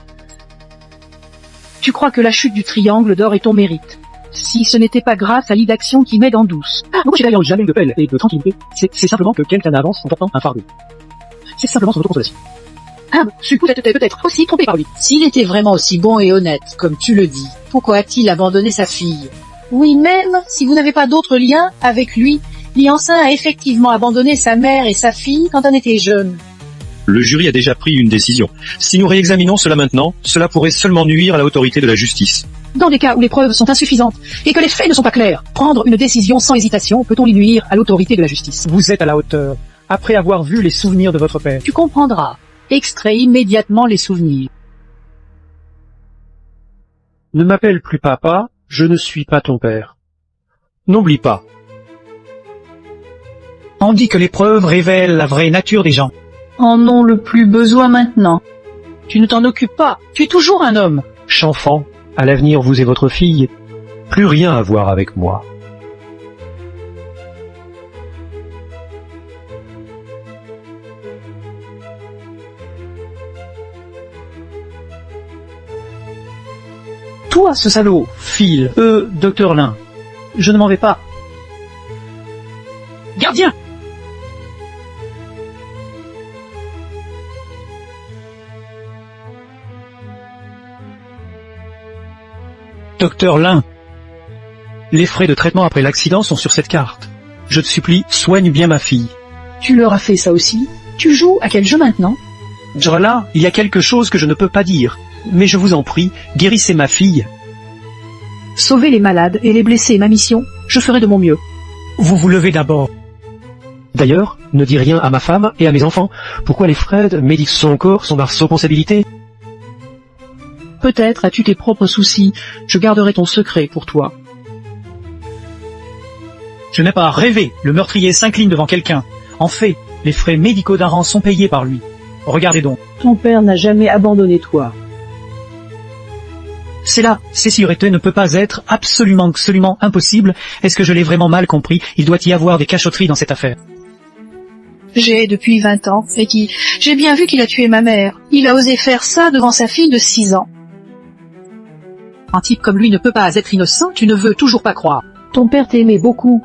Speaker 6: Tu crois que la chute du triangle d'or est ton mérite. Si ce n'était pas grâce à l'idée-d'action qui m'aide en douce.
Speaker 2: Moi, j'ai d'ailleurs jamais eu de paix et de tranquillité. C'est simplement que quelqu'un avance en portant un fardeau. C'est simplement son autoconsolation.
Speaker 6: Ah, Su peut-être aussi trompé par lui. S'il était vraiment aussi bon et honnête, comme tu le dis, pourquoi a-t-il abandonné sa fille? Oui, même si vous n'avez pas d'autre lien avec lui, Liansin a effectivement abandonné sa mère et sa fille quand on était jeune.
Speaker 7: Le jury a déjà pris une décision. Si nous réexaminons cela maintenant, cela pourrait seulement nuire à la autorité de la justice.
Speaker 6: Dans des cas où les preuves sont insuffisantes et que les faits ne sont pas clairs, prendre une décision sans hésitation peut-on lui nuire à l'autorité de la justice?
Speaker 3: Vous êtes à la hauteur. Après avoir vu les souvenirs de votre père.
Speaker 6: Tu comprendras. Extrais immédiatement les souvenirs.
Speaker 4: Ne m'appelle plus papa, je ne suis pas ton père. N'oublie pas.
Speaker 3: On dit que les preuves révèlent la vraie nature des gens.
Speaker 6: En ont le plus besoin maintenant. Tu ne t'en occupes pas, tu es toujours un homme.
Speaker 4: Chanfant, à l'avenir vous et votre fille, plus rien à voir avec moi.
Speaker 3: Toi, ce salaud, Phil, Docteur Lin. Je ne m'en vais pas. Gardien! Docteur Lin, les frais de traitement après l'accident sont sur cette carte. Je te supplie, soigne bien ma fille.
Speaker 6: Tu leur as fait ça aussi? Tu joues à quel jeu maintenant?
Speaker 3: Là, il y a quelque chose que je ne peux pas dire. Mais je vous en prie, guérissez ma fille.
Speaker 6: Sauver les malades et les blessés est ma mission. Je ferai de mon mieux.
Speaker 3: Vous vous levez d'abord.
Speaker 4: D'ailleurs, ne dis rien à ma femme et à mes enfants. Pourquoi les Fred méditent son corps sont ma responsabilité?
Speaker 6: Peut-être as-tu tes propres soucis. Je garderai ton secret pour toi.
Speaker 3: Je n'ai pas rêvé. Le meurtrier s'incline devant quelqu'un. En fait, les frais médicaux d'un rang sont payés par lui. Regardez donc.
Speaker 6: Ton père n'a jamais abandonné toi.
Speaker 3: C'est là, sécurité ne peut pas être absolument impossible. Est-ce que je l'ai vraiment mal compris? Il doit y avoir des cachotteries dans cette affaire.
Speaker 6: j'ai depuis 20 ans et qui, j'ai bien vu qu'il a tué ma mère. Il a osé faire ça devant sa fille de 6 ans.
Speaker 5: Un type comme lui ne peut pas être innocent, tu ne veux toujours pas croire.
Speaker 6: Ton père t'aimait beaucoup.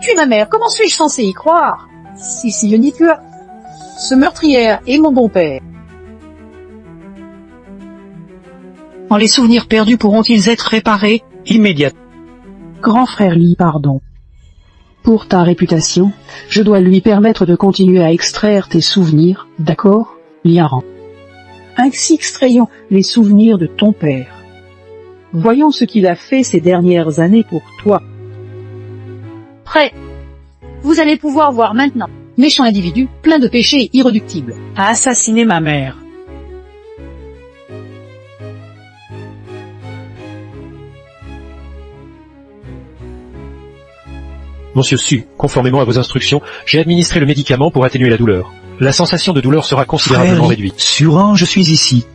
Speaker 6: Tuer ma mère, comment suis-je censé y croire? Si je n'y peux. Ce meurtrière est mon bon père.
Speaker 3: Les souvenirs perdus pourront-ils être réparés immédiatement?
Speaker 8: Grand frère Lee, pardon. Pour ta réputation, je dois lui permettre de continuer à extraire tes souvenirs, d'accord, Liaran? Ainsi extrayons les souvenirs de ton père. Voyons ce qu'il a fait ces dernières années pour toi.
Speaker 5: Prêt. Vous allez pouvoir voir maintenant. Méchant individu, plein de péchés irréductibles.
Speaker 3: A assassiné ma mère.
Speaker 1: Monsieur Su, conformément à vos instructions, j'ai administré le médicament pour atténuer la douleur. La sensation de douleur sera considérablement réduite.
Speaker 3: Suran, je suis ici.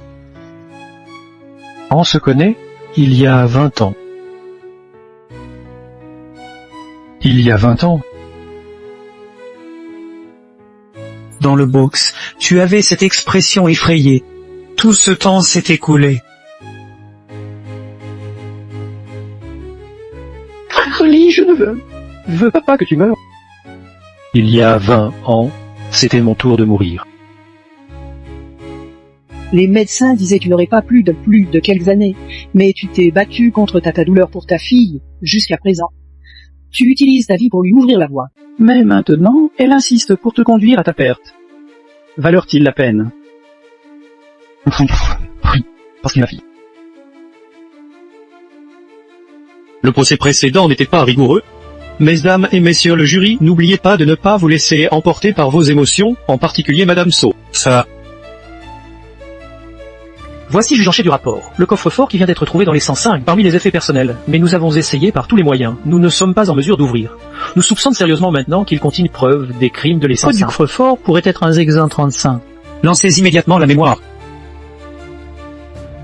Speaker 4: On se connaît il y a 20 ans. Il y a 20 ans?
Speaker 3: Dans le box, tu avais cette expression effrayée. Tout ce temps s'est écoulé.
Speaker 2: Lee, je ne veux pas que tu meurs.
Speaker 4: Il y a 20 ans, c'était mon tour de mourir.
Speaker 8: Les médecins disaient que tu n'aurais pas plus de quelques années, mais tu t'es battu contre ta douleur pour ta fille, jusqu'à présent. Tu utilises ta vie pour lui ouvrir la voie.
Speaker 2: Mais maintenant, elle insiste pour te conduire à ta perte. Valeur-t-il la peine? Oui, parce qu'il est ma fille.
Speaker 7: Le procès précédent n'était pas rigoureux. Mesdames et messieurs le jury, n'oubliez pas de ne pas vous laisser emporter par vos émotions, en particulier Madame So. Ça.
Speaker 3: Voici juge en chef du rapport. Le coffre-fort qui vient d'être trouvé dans les 105 parmi les effets personnels. Mais nous avons essayé par tous les moyens. Nous ne sommes pas en mesure d'ouvrir. Nous soupçonnons sérieusement maintenant qu'il contient preuve des crimes de les 105. Du coffre-fort pourrait être un Exin 35. Lancez immédiatement la mémoire.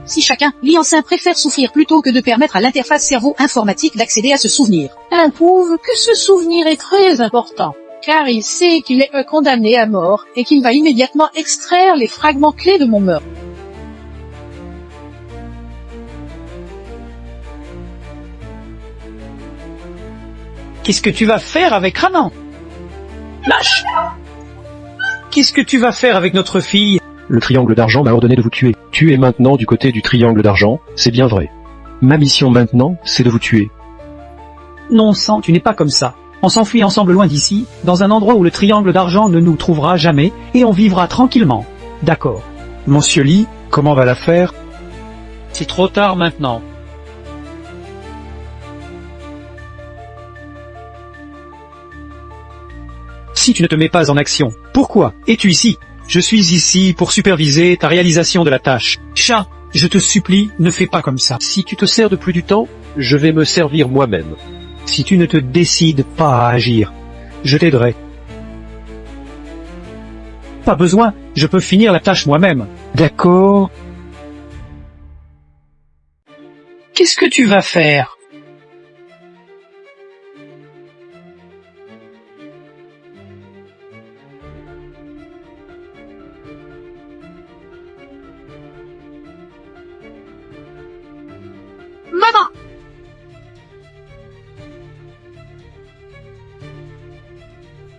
Speaker 5: Si chacun, Liancin préfère souffrir plutôt que de permettre à l'interface cerveau informatique d'accéder à ce souvenir.
Speaker 6: Un prouve que ce souvenir est très important, car il sait qu'il est condamné à mort et qu'il va immédiatement extraire les fragments clés de mon meurtre.
Speaker 3: Qu'est-ce que tu vas faire avec Ranan? Lâche! Qu'est-ce que tu vas faire avec notre fille?
Speaker 4: Le triangle d'argent m'a ordonné de vous tuer. Tu es maintenant du côté du triangle d'argent, c'est bien vrai. Ma mission maintenant, c'est de vous tuer.
Speaker 3: Non, sang, tu n'es pas comme ça. On s'enfuit ensemble loin d'ici, dans un endroit où le triangle d'argent ne nous trouvera jamais, et on vivra tranquillement. D'accord.
Speaker 4: Monsieur Lee, comment va l'affaire?
Speaker 3: C'est trop tard maintenant. Si tu ne te mets pas en action, pourquoi es-tu ici? Je suis ici pour superviser ta réalisation de la tâche. Chat, je te supplie, ne fais pas comme ça.
Speaker 1: Si tu te sers de plus du temps, je vais me servir moi-même.
Speaker 3: Si tu ne te décides pas à agir, je t'aiderai. Pas besoin, je peux finir la tâche moi-même.
Speaker 4: D'accord.
Speaker 3: Qu'est-ce que tu vas faire?
Speaker 5: Maman!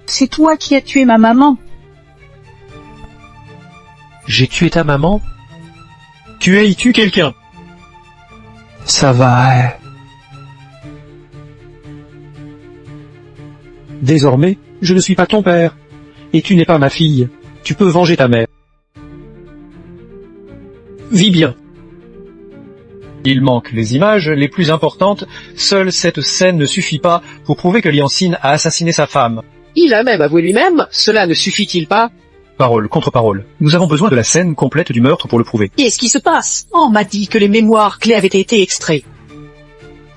Speaker 8: C'est toi qui as tué ma maman.
Speaker 1: J'ai tué ta maman?
Speaker 7: Tu as y tué quelqu'un.
Speaker 3: Ça va.
Speaker 7: Désormais, je ne suis pas ton père. Et tu n'es pas ma fille. Tu peux venger ta mère. Vis bien.
Speaker 4: Il manque les images les plus importantes. Seule cette scène ne suffit pas pour prouver que Liancin a assassiné sa femme.
Speaker 9: Il a même avoué lui-même, cela ne suffit-il pas?
Speaker 4: Parole contre parole. Nous avons besoin de la scène complète du meurtre pour le prouver.
Speaker 9: Qu'est-ce qui se passe? On m'a dit que les mémoires clés avaient été extraites.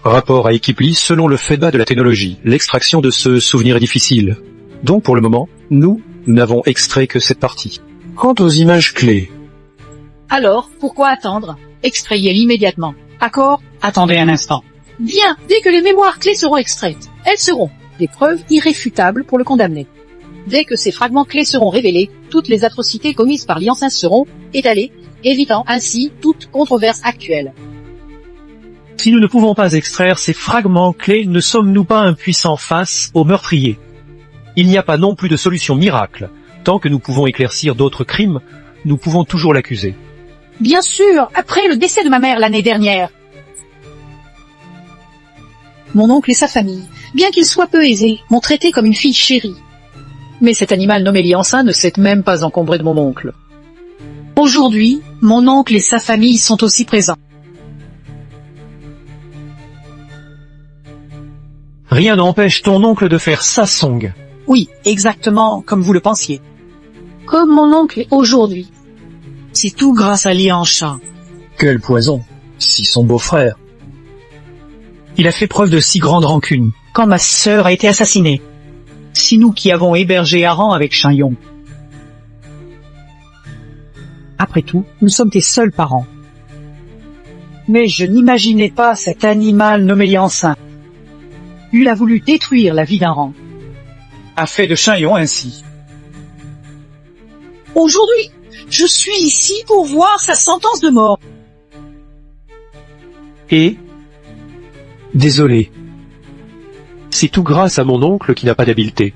Speaker 7: Rapport à équipe Lee, selon le FEDA de la technologie, l'extraction de ce souvenir est difficile. Donc pour le moment, nous n'avons extrait que cette partie. Quant aux images clés...
Speaker 5: Alors, pourquoi attendre? Extrayez immédiatement. Accord?
Speaker 3: Attendez un instant.
Speaker 6: Bien, dès que les mémoires clés seront extraites, elles seront des preuves irréfutables pour le condamné.
Speaker 5: Dès que ces fragments clés seront révélés, toutes les atrocités commises par Liancin seront étalées, évitant ainsi toute controverse actuelle.
Speaker 3: Si nous ne pouvons pas extraire ces fragments clés, ne sommes-nous pas impuissants face au meurtrier? Il n'y a pas non plus de solution miracle. Tant que nous pouvons éclaircir d'autres crimes, nous pouvons toujours l'accuser.
Speaker 5: Bien sûr, après le décès de ma mère l'année dernière. Mon oncle et sa famille, bien qu'ils soient peu aisés, m'ont traité comme une fille chérie. Mais cet animal nommé Liancin ne s'est même pas encombré de mon oncle. Aujourd'hui, mon oncle et sa famille sont aussi présents.
Speaker 3: Rien n'empêche ton oncle de faire sa Song.
Speaker 9: Oui, exactement comme vous le pensiez.
Speaker 5: Comme mon oncle est aujourd'hui.
Speaker 9: C'est tout grâce à Lianchin.
Speaker 4: Quel poison. Si son beau-frère.
Speaker 3: Il a fait preuve de si grande rancune.
Speaker 9: Quand ma sœur a été assassinée.
Speaker 3: Si nous qui avons hébergé Aran avec Shin-Yong.
Speaker 9: Après tout, nous sommes tes seuls parents. Mais je n'imaginais pas cet animal nommé Liancin. Il a voulu détruire la vie d'Aran.
Speaker 3: A fait de Shin-Yong ainsi.
Speaker 9: Aujourd'hui, je suis ici pour voir sa sentence de mort.
Speaker 1: Et désolé. C'est tout grâce à mon oncle qui n'a pas d'habileté.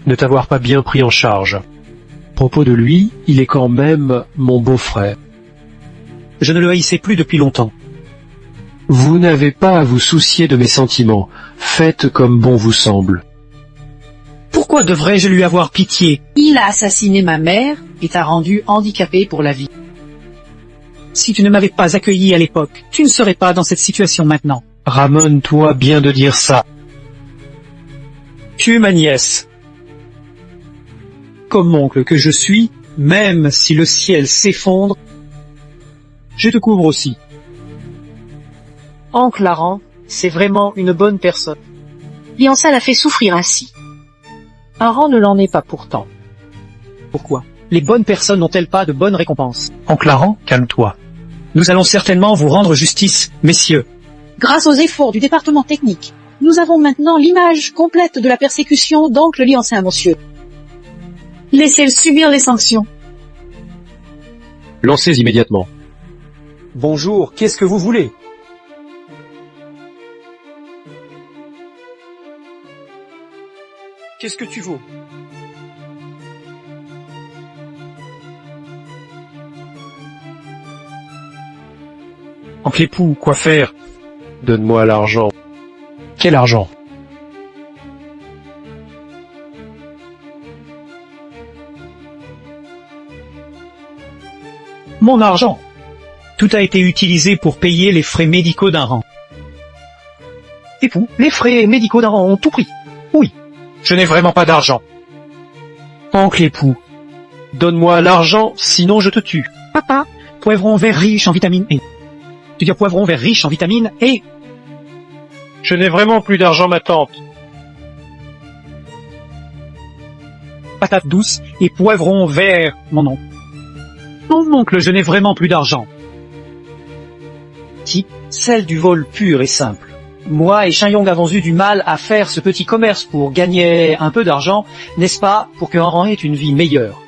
Speaker 1: Ne t'avoir pas bien pris en charge. À propos de lui, il est quand même mon beau-frère.
Speaker 3: Je ne le haïssais plus depuis longtemps.
Speaker 1: Vous n'avez pas à vous soucier de mes sentiments. Faites comme bon vous semble.
Speaker 3: Pourquoi devrais-je lui avoir pitié?
Speaker 5: Il a assassiné ma mère et t'a rendu handicapé pour la vie.
Speaker 3: Si tu ne m'avais pas accueilli à l'époque, tu ne serais pas dans cette situation maintenant.
Speaker 1: Ramène-toi bien de dire ça.
Speaker 3: Tu es ma nièce. Comme oncle que je suis, même si le ciel s'effondre, je te couvre aussi.
Speaker 9: Oncle Aran, c'est vraiment une bonne personne.
Speaker 5: Liancin l'a fait souffrir ainsi.
Speaker 9: Aran ne l'en est pas pourtant.
Speaker 3: Pourquoi? Les bonnes personnes n'ont-elles pas de bonnes récompenses? Oncle Aran, calme-toi. Nous allons certainement vous rendre justice, messieurs.
Speaker 5: Grâce aux efforts du département technique, nous avons maintenant l'image complète de la persécution d'oncle Liancin, monsieur. Laissez-le subir les sanctions.
Speaker 1: Lancez immédiatement.
Speaker 3: Bonjour, qu'est-ce que vous voulez? Qu'est-ce que tu vaux? Oncle époux, quoi faire?
Speaker 1: Donne-moi l'argent.
Speaker 3: Quel argent? Mon argent. Tout a été utilisé pour payer les frais médicaux d'Aran. Époux, les frais médicaux d'Aran ont tout pris. Oui. Je n'ai vraiment pas d'argent. Oncle époux, donne-moi l'argent, sinon je te tue. Papa, poivron vert riche en vitamine E. Tu dis poivron vert riche en vitamine E.
Speaker 1: Je n'ai vraiment plus d'argent, ma tante.
Speaker 3: Patate douce et poivron vert, mon oncle. Mon oncle, je n'ai vraiment plus d'argent. Type, celle du vol pur et simple. Moi et Shin-Yong avons eu du mal à faire ce petit commerce pour gagner un peu d'argent, n'est-ce pas, pour que Aran ait une vie meilleure.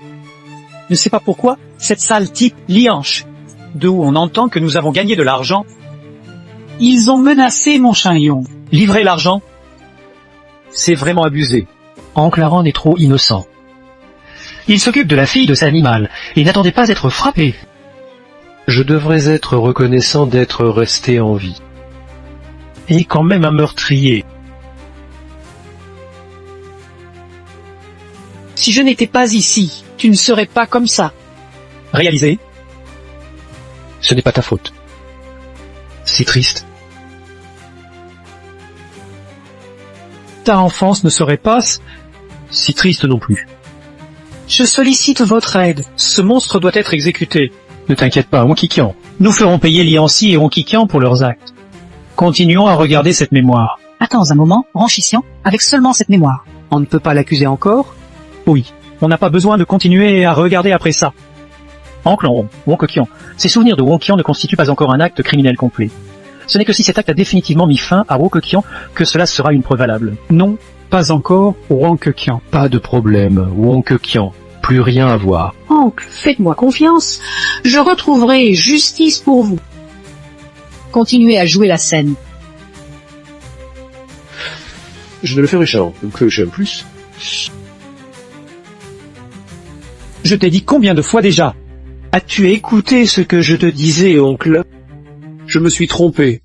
Speaker 3: Ne sais pas pourquoi, cette sale type Lianche, d'où on entend que nous avons gagné de l'argent. Ils ont menacé mon Shin-Yong. Livrer l'argent? C'est vraiment abusé. Oncle Aran est trop innocent. Il s'occupe de la fille de cet animal, et n'attendait pas d'être frappé.
Speaker 1: Je devrais être reconnaissant d'être resté en vie.
Speaker 3: Et quand même un meurtrier.
Speaker 9: Si je n'étais pas ici, tu ne serais pas comme ça.
Speaker 3: Réalisé.
Speaker 1: Ce n'est pas ta faute.
Speaker 3: C'est triste. Ta enfance ne serait pas si triste non plus.
Speaker 9: Je sollicite votre aide.
Speaker 3: Ce monstre doit être exécuté.
Speaker 1: Ne t'inquiète pas, Wonkikian.
Speaker 3: Nous ferons payer Lianci et Wonkikian pour leurs actes. Continuons à regarder cette mémoire.
Speaker 5: Attends un moment, Ranchissian, avec seulement cette mémoire.
Speaker 9: On ne peut pas l'accuser encore?
Speaker 3: Oui, on n'a pas besoin de continuer à regarder après ça. Oncle Wonkikian, ces souvenirs de Wonkikian ne constituent pas encore un acte criminel complet. Ce n'est que si cet acte a définitivement mis fin à Wonkikian que cela sera une preuve valable. Non, Pas encore, Wankekian.
Speaker 4: Pas de problème, Wankekian. Plus rien à voir.
Speaker 6: Oncle, faites-moi confiance. Je retrouverai justice pour vous.
Speaker 5: Continuez à jouer la scène.
Speaker 1: Je ne le ferai jamais, que j'aime plus.
Speaker 3: Je t'ai dit combien de fois déjà? As-tu écouté ce que je te disais, oncle?
Speaker 1: Je me suis trompé.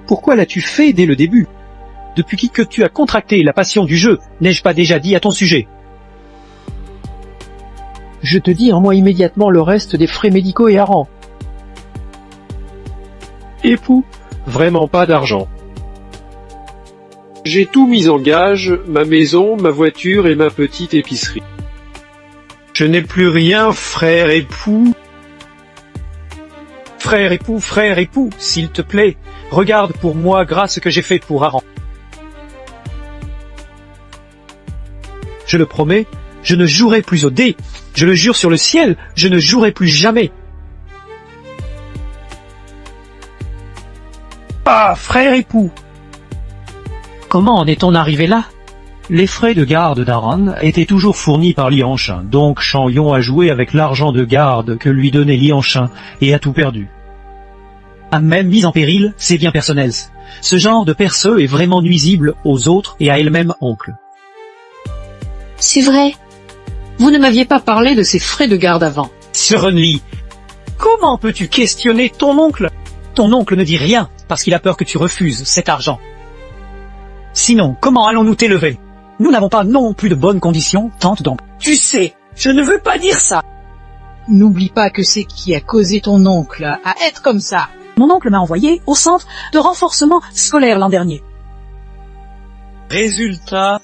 Speaker 3: Pourquoi l'as-tu fait dès le début? Depuis que tu as contracté la passion du jeu, n'ai-je pas déjà dit à ton sujet?
Speaker 2: Je te dis, rends-moi immédiatement le reste des frais médicaux et Aran.
Speaker 1: Époux, vraiment pas d'argent. J'ai tout mis en gage, ma maison, ma voiture et ma petite épicerie.
Speaker 3: Je n'ai plus rien, frère époux. Frère époux, s'il te plaît, regarde pour moi grâce que j'ai faite pour Aran. Je le promets, je ne jouerai plus au dé. Je le jure sur le ciel, je ne jouerai plus jamais. Ah, frère époux! Comment en est-on arrivé là? Les frais de garde d'Aran étaient toujours fournis par Lianchin, donc Chanyon a joué avec l'argent de garde que lui donnait Lianchin et a tout perdu. A même mise en péril ses biens personnels. Ce genre de perceux est vraiment nuisible aux autres et à elle-même oncle.
Speaker 5: C'est vrai. Vous ne m'aviez pas parlé de ces frais de garde avant.
Speaker 3: Sir Renly, comment peux-tu questionner ton oncle? Ton oncle ne dit rien parce qu'il a peur que tu refuses cet argent. Sinon, comment allons-nous t'élever? Nous n'avons pas non plus de bonnes conditions, tente donc.
Speaker 9: Tu sais, je ne veux pas dire ça.
Speaker 5: N'oublie pas que c'est qui a causé ton oncle à être comme ça.
Speaker 9: Mon oncle m'a envoyé au centre de renforcement scolaire l'an dernier.
Speaker 3: Résultat,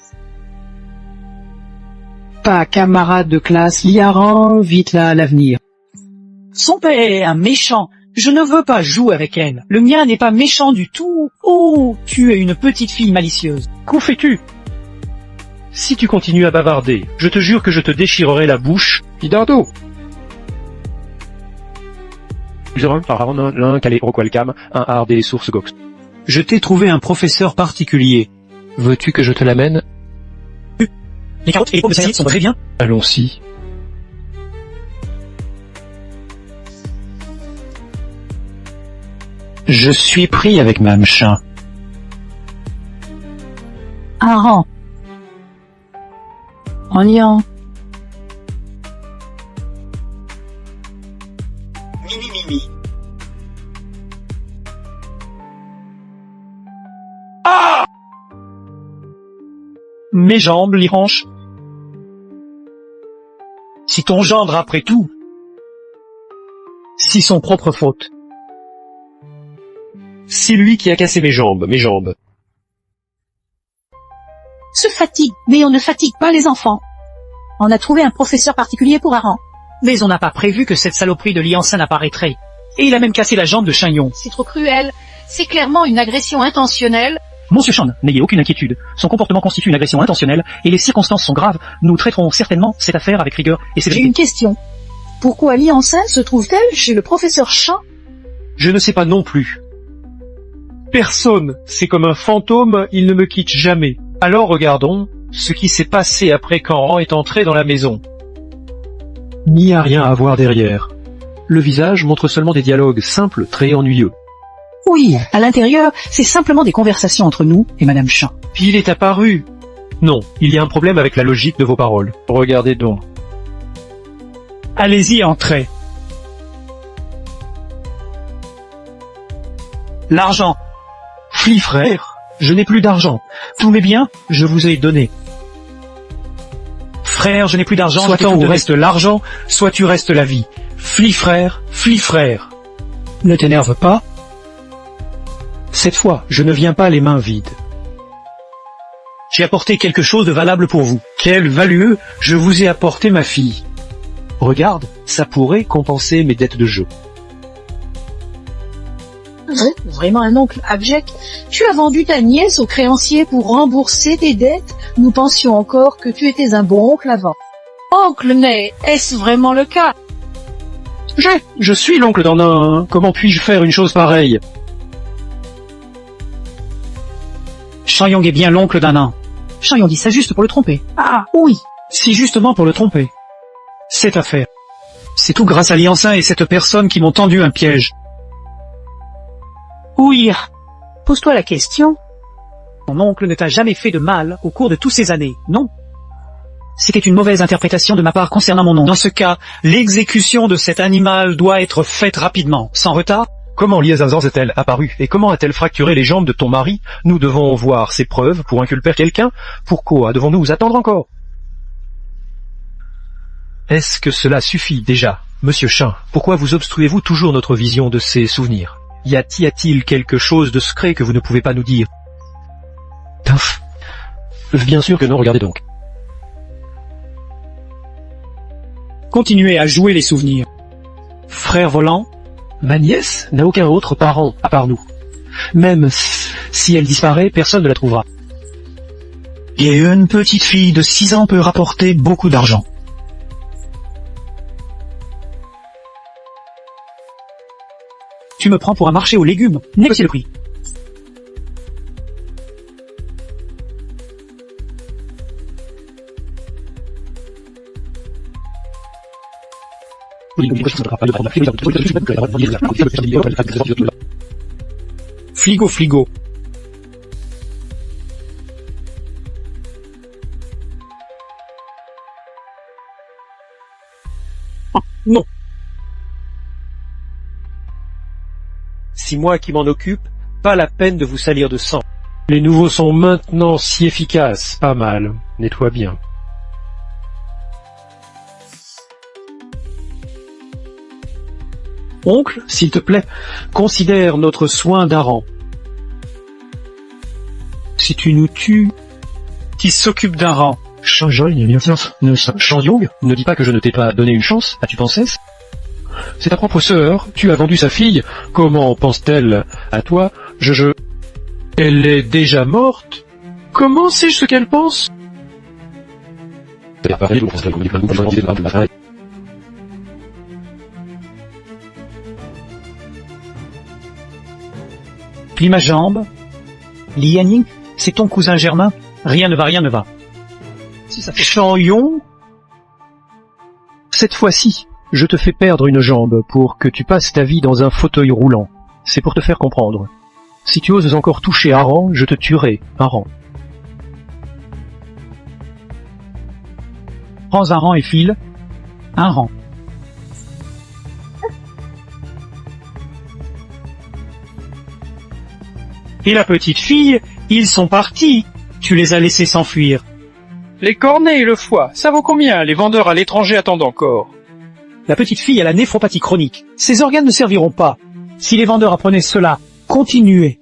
Speaker 2: Pas camarade de classe, Liaran, vite là à l'avenir.
Speaker 9: Son père est un méchant. Je ne veux pas jouer avec elle. Le mien n'est pas méchant du tout. Oh, tu es une petite fille malicieuse.
Speaker 4: Qu'en fais-tu? Si tu continues à bavarder, je te jure que je te déchirerai la bouche.
Speaker 1: Pidardo.
Speaker 4: L'un calé Roqualcam, un hard des sources Gox.
Speaker 3: je t'ai trouvé un professeur particulier.
Speaker 4: Veux-tu que je te l'amène?
Speaker 3: Les carottes et les pommes de salade sont très bien.
Speaker 4: Allons-y.
Speaker 3: Je suis pris avec Mme Chin.
Speaker 8: Aran. Onion.
Speaker 3: Mes jambes, Liranche. Si ton gendre, après tout, si son propre faute.
Speaker 1: C'est lui qui a cassé mes jambes,
Speaker 5: Se fatigue, mais on ne fatigue pas les enfants. On a trouvé un professeur particulier pour Aran.
Speaker 3: Mais on n'a pas prévu que cette saloperie de Liancin apparaîtrait. Et il a même cassé la jambe de Chagnon.
Speaker 5: C'est trop cruel. C'est clairement une agression intentionnelle.
Speaker 3: Monsieur Chan, n'ayez aucune inquiétude. Son comportement constitue une agression intentionnelle et les circonstances sont graves. Nous traiterons certainement cette affaire avec rigueur et
Speaker 5: J'ai
Speaker 3: sévérité.
Speaker 5: une question. Pourquoi Liancin se trouve-t-elle chez le professeur Chan?
Speaker 4: Je ne sais pas non plus. Personne, c'est comme un fantôme, il ne me quitte jamais. Alors regardons ce qui s'est passé après qu'Aran est entré dans la maison. Il n'y a rien à voir derrière. Le visage montre seulement des dialogues simples, très ennuyeux.
Speaker 9: Oui, à l'intérieur, c'est simplement des conversations entre nous et Madame Chan.
Speaker 4: Puis il est apparu. Non, il y a un problème avec la logique de vos paroles. Regardez donc.
Speaker 3: Allez-y, entrez. L'argent.
Speaker 4: Fli frère, je n'ai plus d'argent.
Speaker 3: Tous mes biens, je vous ai donné. Frère, je n'ai plus d'argent.
Speaker 4: Soit tant où reste l'argent, soit tu restes la vie. Fli frère, fli frère.
Speaker 3: Ne t'énerve pas.
Speaker 4: Cette fois, je ne viens pas les mains vides.
Speaker 3: J'ai apporté quelque chose de valable pour vous.
Speaker 4: Quel valueux, je vous ai apporté ma fille. Regarde, ça pourrait compenser mes dettes de jeu.
Speaker 5: Vraiment un oncle abject. Tu as vendu ta nièce au créancier pour rembourser tes dettes. Nous pensions encore que tu étais un bon oncle avant. Oncle, mais est-ce vraiment le cas?
Speaker 4: Je suis l'oncle d'un nain, hein. Comment puis-je faire une chose pareille?
Speaker 3: Shanyong est bien l'oncle d'un nain.
Speaker 5: Charion dit ça juste pour le tromper.
Speaker 9: Ah, oui.
Speaker 3: Si justement pour le tromper. Cette affaire. C'est tout grâce à Liansin et cette personne qui m'ont tendu un piège.
Speaker 9: Oui. Pose-toi la question.
Speaker 3: Mon oncle ne t'a jamais fait de mal au cours de toutes ces années, non? C'était une mauvaise interprétation de ma part concernant mon oncle. Dans ce cas, l'exécution de cet animal doit être faite rapidement, sans retard.
Speaker 4: Comment Liazazans est-elle apparue et comment a-t-elle fracturé les jambes de ton mari? Nous devons voir ces preuves pour inculper quelqu'un. Pourquoi devons-nous vous attendre encore? Est-ce que cela suffit déjà? Monsieur Chin, pourquoi vous obstruez-vous toujours notre vision de ces souvenirs? Y a-t-il quelque chose de secret que vous ne pouvez pas nous dire? Taf. Bien sûr que non, regardez donc.
Speaker 3: Continuez à jouer les souvenirs. Frère volant,
Speaker 4: Ma nièce n'a aucun autre parent à part nous. Même si elle disparaît, personne ne la trouvera.
Speaker 3: et une petite fille de 6 ans peut rapporter beaucoup d'argent. Tu me prends pour un marché aux légumes. Négociez le prix. Fligo, fligo.
Speaker 4: Non. Si moi qui m'en occupe, pas la peine de vous salir de sang. Les nouveaux sont maintenant si efficaces. Pas mal. Nettoie bien. Oncle, s'il te plaît, considère notre soin d'Aran.
Speaker 3: Si tu nous tues, qui s'occupe d'un rang.
Speaker 4: Changyong, ne dis pas que je ne t'ai pas donné une chance, as-tu pensé? C'est ta propre sœur, tu as vendu sa fille, comment pense-t-elle à toi? Elle est déjà morte? Comment sais-je ce qu'elle pense?
Speaker 3: Plie ma jambe. Li Yanning, c'est ton cousin germain. Rien ne va, rien ne va. Si ça fait Changyong,
Speaker 4: Cette fois-ci, je te fais perdre une jambe pour que tu passes ta vie dans un fauteuil roulant. C'est pour te faire comprendre. Si tu oses encore toucher Aran, je te tuerai, Aran.
Speaker 3: prends un rang et file. Un rang. Et la petite fille, ils sont partis. Tu les as laissés s'enfuir.
Speaker 2: Les cornets et le foie, ça vaut combien? Les vendeurs à l'étranger attendent encore.
Speaker 3: La petite fille a la néphropathie chronique. Ses organes ne serviront pas. Si les vendeurs apprenaient cela, continuez.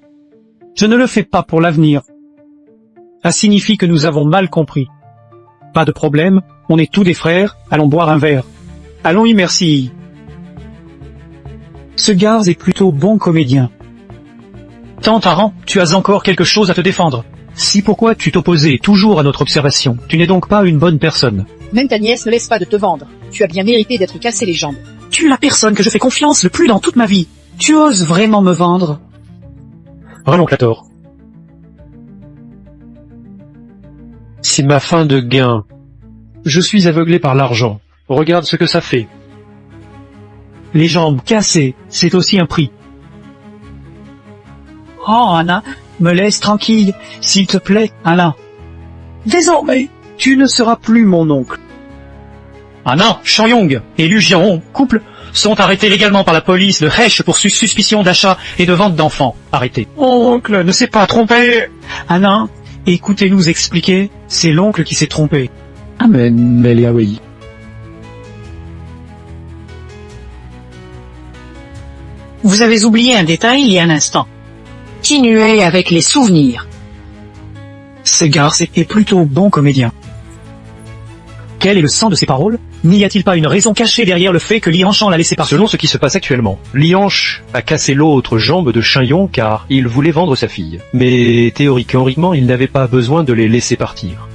Speaker 3: Je ne le fais pas pour l'avenir. Ça signifie que nous avons mal compris. Pas de problème, on est tous des frères, allons boire un verre. Allons y merci. Ce Garz est plutôt bon comédien. Tante Aran, tu as encore quelque chose à te défendre. Si pourquoi tu t'opposais toujours à notre observation, tu n'es donc pas une bonne personne.
Speaker 5: Même ta nièce ne laisse pas de te vendre. Tu as bien mérité d'être cassé les jambes.
Speaker 3: Tu es la personne que je fais confiance le plus dans toute ma vie. Tu oses vraiment me vendre?
Speaker 4: L'oncle a tort. C'est ma fin de gain. Je suis aveuglé par l'argent. Regarde ce que ça fait.
Speaker 3: Les jambes cassées, c'est aussi un prix. Oh, Anna, me laisse tranquille, s'il te plaît, Alain. Désormais, tu ne seras plus mon oncle. Anna, Changyong et Liu Jiahong, couple, sont arrêtés légalement par la police de Hesh pour suspicion d'achat et de vente d'enfants. Arrêtés. Oncle ne s'est pas trompé. Anna, écoutez-nous expliquer, c'est l'oncle qui s'est trompé.
Speaker 4: Amen, Meliawi.
Speaker 9: Vous avez oublié un détail il y a un instant. Continuez avec les souvenirs.
Speaker 3: Segar est plutôt bon comédien. Quel est le sens de ces paroles? N'y a-t-il pas une raison cachée derrière le fait que Lianchan l'a laissé partir?
Speaker 4: Selon ce qui se passe actuellement, Lianch a cassé l'autre jambe de Changyong car il voulait vendre sa fille. Mais théoriquement, il n'avait pas besoin de les laisser partir.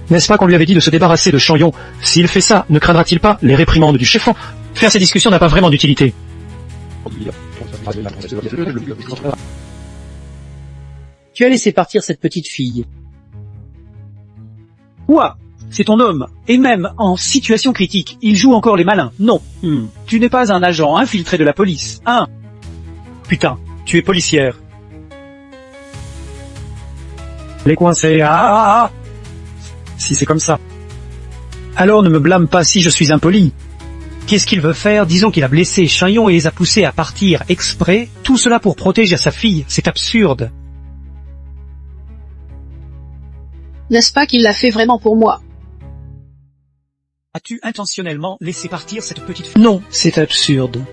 Speaker 4: N'est-ce pas qu'on lui avait dit de se débarrasser de Changyong? S'il fait ça, ne craindra-t-il pas les réprimandes du chef?
Speaker 3: Faire ces discussions n'a pas vraiment d'utilité.
Speaker 9: Tu as laissé partir cette petite fille.
Speaker 3: Quoi? C'est ton homme. Et même en situation critique, il joue encore les malins. Non. Tu n'es pas un agent infiltré de la police. Putain, tu es policière. Les coincés. Si c'est comme ça. Alors ne me blâme pas si je suis impoli. Qu'est-ce qu'il veut faire? Disons qu'il a blessé Chaillon et les a poussés à partir exprès. Tout cela pour protéger sa fille. C'est absurde.
Speaker 6: N'est-ce pas qu'il l'a fait vraiment pour moi?
Speaker 3: As-tu intentionnellement laissé partir cette petite fille?
Speaker 4: Non, c'est absurde.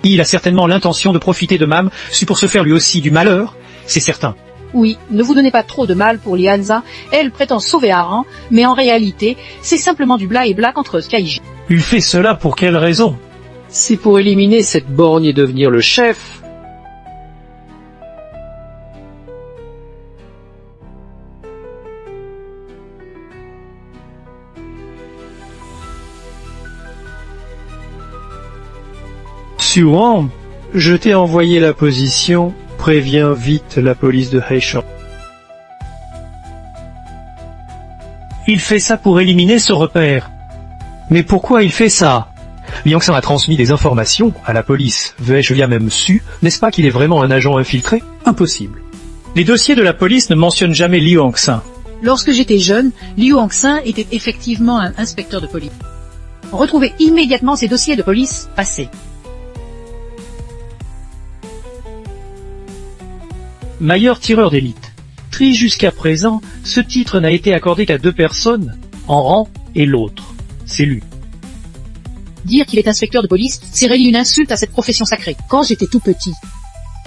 Speaker 3: Il a certainement l'intention de profiter de Mam, pour se faire lui aussi du malheur, c'est certain.
Speaker 5: Oui, ne vous donnez pas trop de mal pour Lianza, elle prétend sauver Aran, mais en réalité, c'est simplement du bla et black entre Skyji.
Speaker 4: Il fait cela pour quelle raison?
Speaker 1: C'est pour éliminer cette borgne et devenir le chef.
Speaker 4: Suan, je t'ai envoyé la position, préviens vite la police de Heishan.
Speaker 3: Il fait ça pour éliminer ce repère.
Speaker 4: Mais pourquoi il fait ça? Liang San a transmis des informations à la police. Vais-je bien même su, n'est-ce pas qu'il est vraiment un agent infiltré?
Speaker 3: Impossible. Les dossiers de la police ne mentionnent jamais Liu Hongxin.
Speaker 5: Lorsque j'étais jeune, Liu Hongxin était effectivement un inspecteur de police. Retrouvez immédiatement ces dossiers de police passés.
Speaker 3: Meilleur tireur d'élite. Tri jusqu'à présent, ce titre n'a été accordé qu'à 2 personnes, en rang et l'autre. C'est lui.
Speaker 5: Dire qu'il est inspecteur de police, c'est réellement une insulte à cette profession sacrée. Quand j'étais tout petit,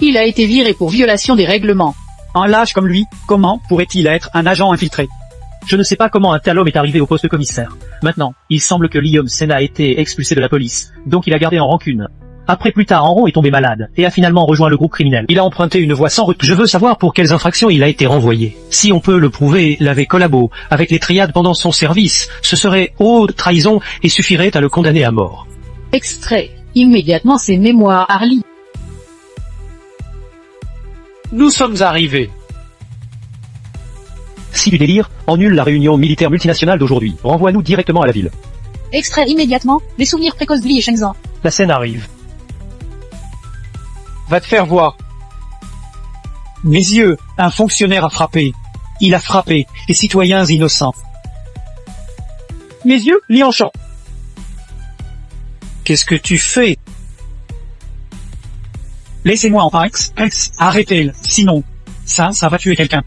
Speaker 5: il a été viré pour violation des règlements.
Speaker 3: Un lâche comme lui, comment pourrait-il être un agent infiltré? Je ne sais pas comment un tel homme est arrivé au poste de commissaire. Maintenant, il semble que Liam Sena a été expulsé de la police, donc il a gardé en rancune. Après, plus tard, Enron est tombé malade, et a finalement rejoint le groupe criminel. Il a emprunté une voie sans retour. Je veux savoir pour quelles infractions il a été renvoyé. Si on peut le prouver, il avait collabo avec les triades pendant son service. Ce serait haute trahison et suffirait à le condamner à mort.
Speaker 5: Extrait immédiatement ses mémoires Harley.
Speaker 3: Nous sommes arrivés. Si du délire, annule la réunion militaire multinationale d'aujourd'hui. Renvoie-nous directement à la ville.
Speaker 5: Extrait immédiatement les souvenirs précoces de Li et Shenzhen.
Speaker 3: La scène arrive. Va te faire voir. Mes yeux, un fonctionnaire a frappé. Il a frappé les citoyens innocents. Mes yeux, Lianchan. Qu'est-ce que tu fais? Laissez-moi en paix. Arrêtez-le, sinon, ça va tuer quelqu'un.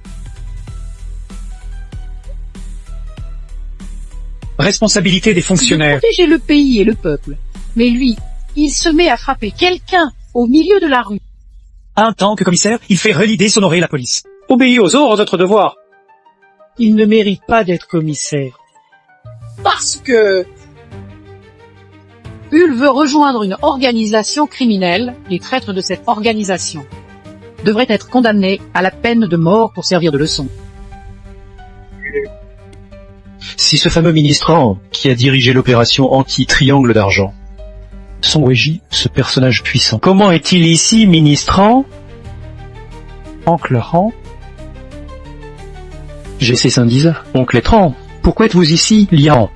Speaker 3: Responsabilité des fonctionnaires.
Speaker 5: Protéger le pays et le peuple. Mais lui, il se met à frapper quelqu'un au milieu de la rue.
Speaker 3: En tant que commissaire, il fait relier déshonorer la police. Obéis aux ordres de notre devoir. Il ne mérite pas d'être commissaire.
Speaker 5: Parce que Hull veut rejoindre une organisation criminelle. Les traîtres de cette organisation devraient être condamnés à la peine de mort pour servir de leçon.
Speaker 4: Si ce fameux ministrant qui a dirigé l'opération anti-triangle d'argent, Son Weiji, ce personnage puissant, comment est-il ici, ministrant? Oncle Han? GC Saint-Diza, oncle Étran, pourquoi êtes-vous ici, Lian?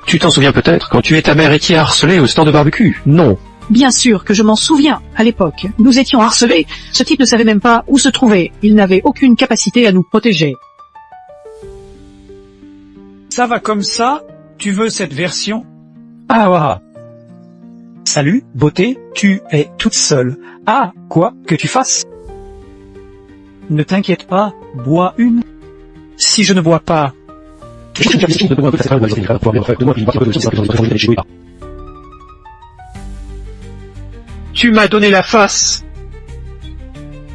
Speaker 4: Tu t'en souviens peut-être quand tu es ta mère et qui a harcelé au stand de barbecue? Non.
Speaker 5: Bien sûr que je m'en souviens. À l'époque, nous étions harcelés. Ce type ne savait même pas où se trouver. Il n'avait aucune capacité à nous protéger.
Speaker 3: Ça va comme ça? Tu veux cette version?
Speaker 4: Ah, ouais.
Speaker 3: Salut, beauté, tu es toute seule. Ah, quoi que tu fasses? Ne t'inquiète pas, bois une. Si je ne bois pas... Tu m'as donné la face.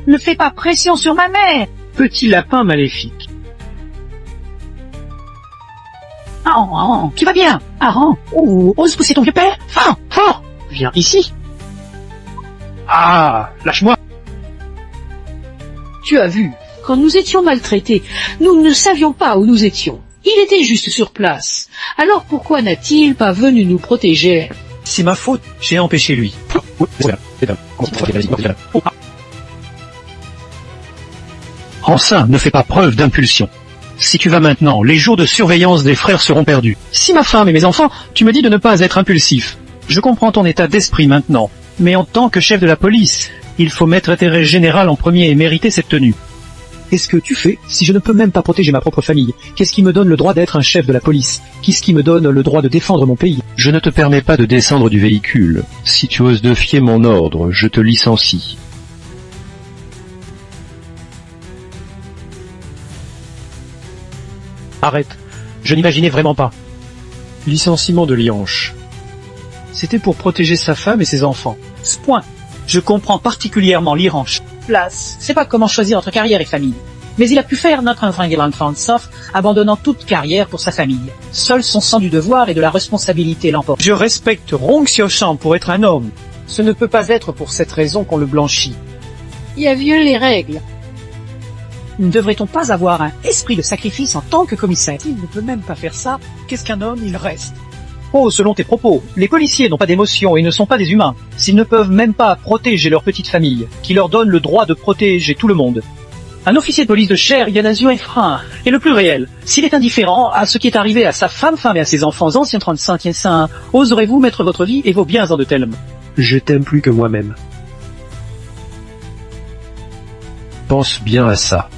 Speaker 5: Ne fais pas pression sur ma mère.
Speaker 2: Petit lapin maléfique.
Speaker 5: Aran, tu vas bien? Aran, ose pousser ton vieux père? Fort.
Speaker 2: Viens ici. Ah, lâche-moi.
Speaker 5: Tu as vu, quand nous étions maltraités, nous ne savions pas où nous étions.
Speaker 6: Il était juste sur place. Alors pourquoi n'a-t-il pas venu nous protéger?
Speaker 3: C'est ma faute, j'ai empêché lui.
Speaker 7: Enfin, ne fais pas preuve d'impulsion. Si tu vas maintenant, les jours de surveillance des frères seront perdus.
Speaker 2: Si ma femme et mes enfants, tu me dis de ne pas être impulsif. Je comprends ton état d'esprit maintenant. Mais en tant que chef de la police, il faut mettre l'intérêt général en premier et mériter cette tenue. Qu'est-ce que tu fais si je ne peux même pas protéger ma propre famille? Qu'est-ce qui me donne le droit d'être un chef de la police? Qu'est-ce qui me donne le droit de défendre mon pays?
Speaker 4: Je ne te permets pas de descendre du véhicule. Si tu oses défier mon ordre, je te licencie.
Speaker 2: Arrête. Je n'imaginais vraiment pas.
Speaker 4: Licenciement de Lianche.
Speaker 2: C'était pour protéger sa femme et ses enfants.
Speaker 3: Ce point. Je comprends particulièrement l'Iranche.
Speaker 9: Place, c'est pas comment choisir entre carrière et famille. Mais il a pu faire notre enfant sauf abandonnant toute carrière pour sa famille. Seul son sens du devoir et de la responsabilité l'emporte.
Speaker 3: Je respecte Rong Xiaoshan pour être un homme.
Speaker 2: Ce ne peut pas être pour cette raison qu'on le blanchit.
Speaker 6: Il a violé les règles.
Speaker 9: Ne devrait-on pas avoir un esprit de sacrifice en tant que commissaire?
Speaker 2: S'il ne peut même pas faire ça, qu'est-ce qu'un homme il reste? Oh, selon tes propos, les policiers n'ont pas d'émotion et ne sont pas des humains. S'ils ne peuvent même pas protéger leur petite famille, qui leur donne le droit de protéger tout le monde. Un officier de police de chair, Yanazio Efrain, est le plus réel. S'il est indifférent à ce qui est arrivé à sa femme et à ses enfants anciens 35e saints, oserez-vous mettre votre vie et vos biens en de tels?
Speaker 4: Je t'aime plus que moi-même. Pense bien à ça.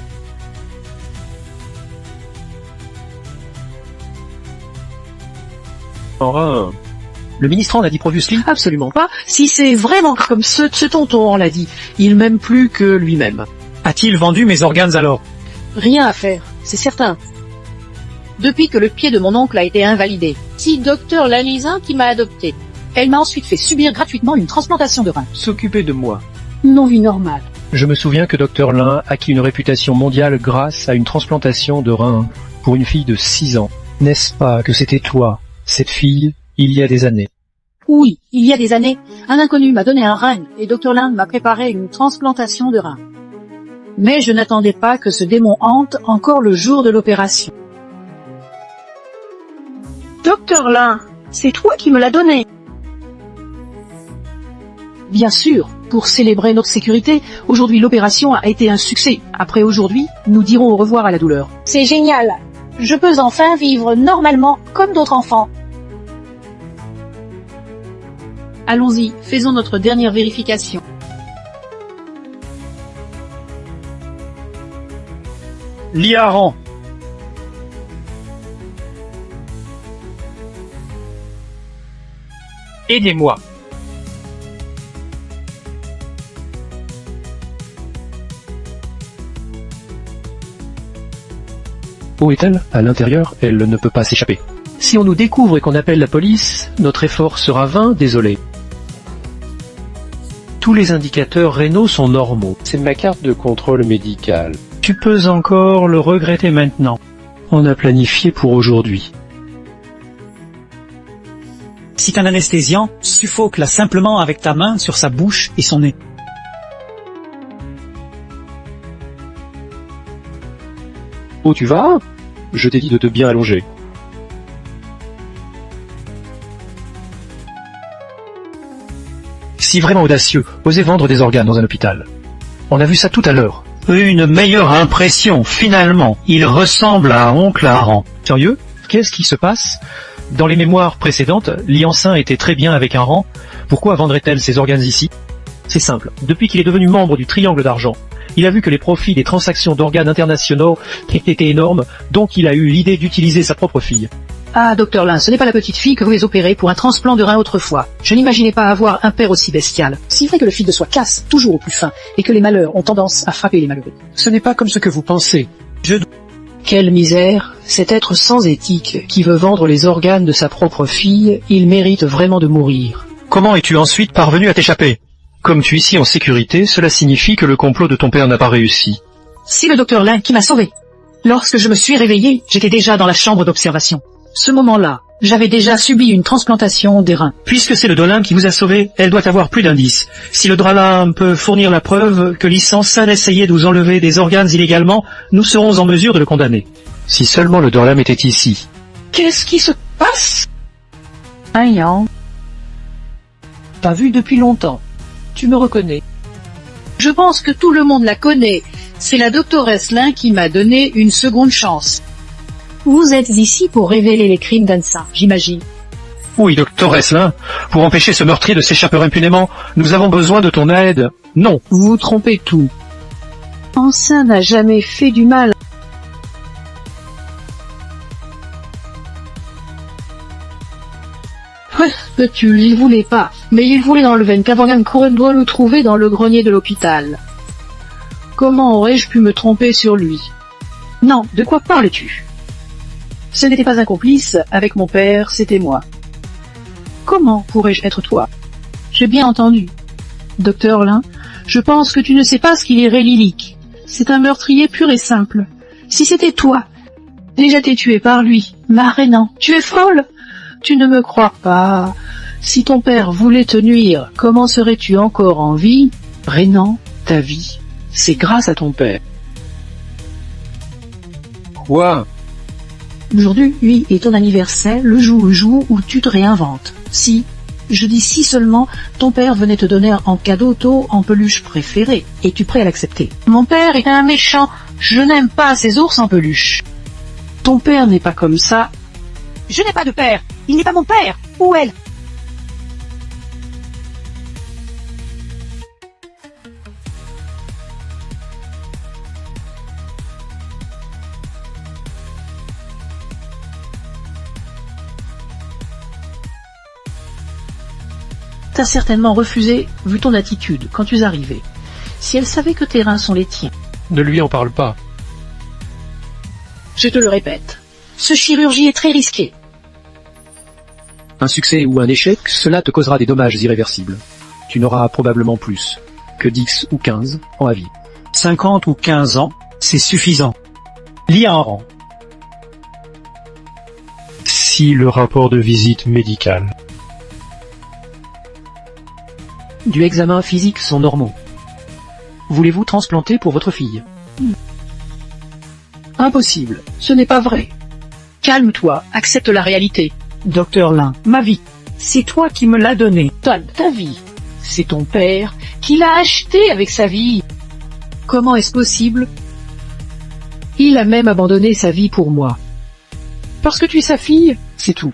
Speaker 2: Le ministre en a dit Provusli?
Speaker 6: Absolument pas. Si c'est vraiment comme ce tonton l'a dit, il m'aime plus que lui-même.
Speaker 3: A-t-il vendu mes organes alors?
Speaker 6: Rien à faire, c'est certain. Depuis que le pied de mon oncle a été invalidé, si docteur Lalisin qui m'a adopté. Elle m'a ensuite fait subir gratuitement une transplantation de rein.
Speaker 2: S'occuper de moi.
Speaker 6: Non-vie normale.
Speaker 4: Je me souviens que Dr Lin acquit une réputation mondiale grâce à une transplantation de rein pour une fille de 6 ans. N'est-ce pas que c'était toi, cette fille, il y a des années?
Speaker 6: Oui, il y a des années, un inconnu m'a donné un rein et Dr Lin m'a préparé une transplantation de rein. Mais je n'attendais pas que ce démon hante encore le jour de l'opération. Docteur Lin, c'est toi qui me l'as donné. Bien sûr, pour célébrer notre sécurité, aujourd'hui l'opération a été un succès. Après aujourd'hui, nous dirons au revoir à la douleur. C'est génial. Je peux enfin vivre normalement comme d'autres enfants. Allons-y, faisons notre dernière vérification.
Speaker 2: Liaran. Aidez-moi.
Speaker 4: Où est-elle? À l'intérieur, elle ne peut pas s'échapper. Si on nous découvre et qu'on appelle la police, notre effort sera vain, désolé. Tous les indicateurs rénaux sont normaux. C'est ma carte de contrôle médical.
Speaker 2: Tu peux encore le regretter maintenant.
Speaker 4: On a planifié pour aujourd'hui.
Speaker 3: Si un anesthésiant, suffoque-la simplement avec ta main sur sa bouche et son nez.
Speaker 4: Où tu vas? Je t'ai dit de te bien allonger. Si vraiment audacieux, osez vendre des organes dans un hôpital. On a vu ça tout à l'heure.
Speaker 3: Une meilleure impression, finalement. Il ressemble à Oncle Aran.
Speaker 2: Sérieux? Qu'est-ce qui se passe? Dans les mémoires précédentes, Liansin était très bien avec un rang. Pourquoi vendrait-elle ses organes ici? C'est simple. Depuis qu'il est devenu membre du Triangle d'Argent, il a vu que les profits des transactions d'organes internationaux étaient énormes, donc il a eu l'idée d'utiliser sa propre fille.
Speaker 6: Ah, docteur Lin, ce n'est pas la petite fille que vous avez opérée pour un transplant de rein autrefois. Je n'imaginais pas avoir un père aussi bestial. Si vrai que le fil de soie casse toujours au plus fin, et que les malheurs ont tendance à frapper les malheureux.
Speaker 2: Ce n'est pas comme ce que vous pensez.
Speaker 6: Quelle misère, cet être sans éthique qui veut vendre les organes de sa propre fille, il mérite vraiment de mourir.
Speaker 4: Comment es-tu ensuite parvenu à t'échapper? Comme tu es ici en sécurité, cela signifie que le complot de ton père n'a pas réussi.
Speaker 6: C'est le docteur Lin qui m'a sauvé. Lorsque je me suis réveillé, j'étais déjà dans la chambre d'observation. Ce moment-là, j'avais déjà subi une transplantation des reins.
Speaker 2: Puisque c'est le Dolin qui vous a sauvé, elle doit avoir plus d'indices. Si le Dralin peut fournir la preuve que Lisansin essayait de vous enlever des organes illégalement, nous serons en mesure de le condamner.
Speaker 4: Si seulement le Dorlam était ici.
Speaker 6: Qu'est-ce qui se passe?
Speaker 5: Yang.
Speaker 6: Pas vu depuis longtemps. Tu me reconnais? Je pense que tout le monde la connaît. C'est la doctoresse Lin qui m'a donné une seconde chance.
Speaker 5: Vous êtes ici pour révéler les crimes d'Ansa, j'imagine.
Speaker 4: Oui, doctoresse Lin, pour empêcher ce meurtrier de s'échapper impunément, nous avons besoin de ton aide. Non.
Speaker 6: Vous vous trompez tout.
Speaker 8: Ansa n'a jamais fait du mal.
Speaker 6: Ouais, tu il voulait pas. Mais il voulait dans le Venkavangan Kuren doit le trouver dans le grenier de l'hôpital. Comment aurais-je pu me tromper sur lui?
Speaker 5: Non, de quoi parles-tu?
Speaker 6: Ce n'était pas un complice, avec mon père, c'était moi.
Speaker 5: Comment pourrais-je être toi?
Speaker 6: J'ai bien entendu. Docteur Lin, je pense que tu ne sais pas ce qu'il est Lilique. C'est un meurtrier pur et simple. Si c'était toi, déjà été tué par lui. Marénan, tu es folle? Tu ne me crois pas. Si ton père voulait te nuire, comment serais-tu encore en vie? Rénan, ta vie, c'est grâce à ton père.
Speaker 4: Quoi?
Speaker 6: Aujourd'hui, lui, est ton anniversaire, le jour où tu te réinventes. Si, je dis si seulement, ton père venait te donner en cadeau ton en peluche préféré, es-tu prêt à l'accepter? Mon père est un méchant, je n'aime pas ces ours en peluche. Ton père n'est pas comme ça.
Speaker 9: Je n'ai pas de père. Il n'est pas mon père. Ou elle.
Speaker 6: T'as certainement refusé, vu ton attitude, quand tu es arrivé. Si elle savait que tes reins sont les tiens.
Speaker 4: Ne lui en parle pas.
Speaker 6: Je te le répète, ce chirurgie est très risqué.
Speaker 3: Un succès ou un échec, cela te causera des dommages irréversibles. Tu n'auras probablement plus que 10 ou 15 ans à vie.
Speaker 2: 50 ou 15 ans, c'est suffisant. Liaran.
Speaker 4: Si le rapport de visite médicale.
Speaker 3: Du examen physique sont normaux. Voulez-vous transplanter pour votre fille?
Speaker 6: Impossible, ce n'est pas vrai. Calme-toi, accepte la réalité.
Speaker 9: Docteur Lin, ma vie, c'est toi qui me l'as donnée.
Speaker 6: Ta vie, c'est ton père qui l'a acheté avec sa vie. Comment est-ce possible? Il a même abandonné sa vie pour moi. Parce que tu es sa fille, c'est tout.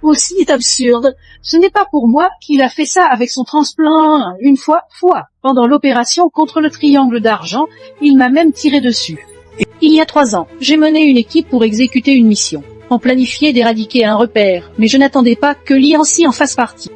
Speaker 6: Aussi est absurde, ce n'est pas pour moi qu'il a fait ça avec son transplant une fois. Pendant l'opération contre le triangle d'argent, il m'a même tiré dessus. Il y a 3 ans, j'ai mené une équipe pour exécuter une mission. On planifiait d'éradiquer un repère, mais je n'attendais pas que Liancy en fasse partie.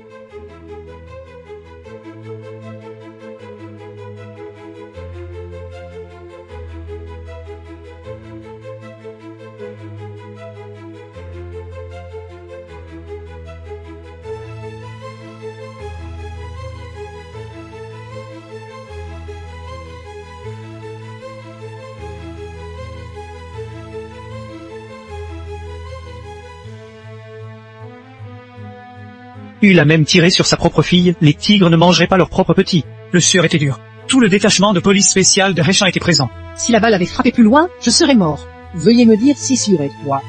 Speaker 2: Il a même tiré sur sa propre fille, les tigres ne mangeraient pas leurs propres petits. Le sueur était dur. Tout le détachement de police spéciale de Réchan était présent.
Speaker 6: Si la balle avait frappé plus loin, je serais mort. Veuillez me dire si sûr est toi.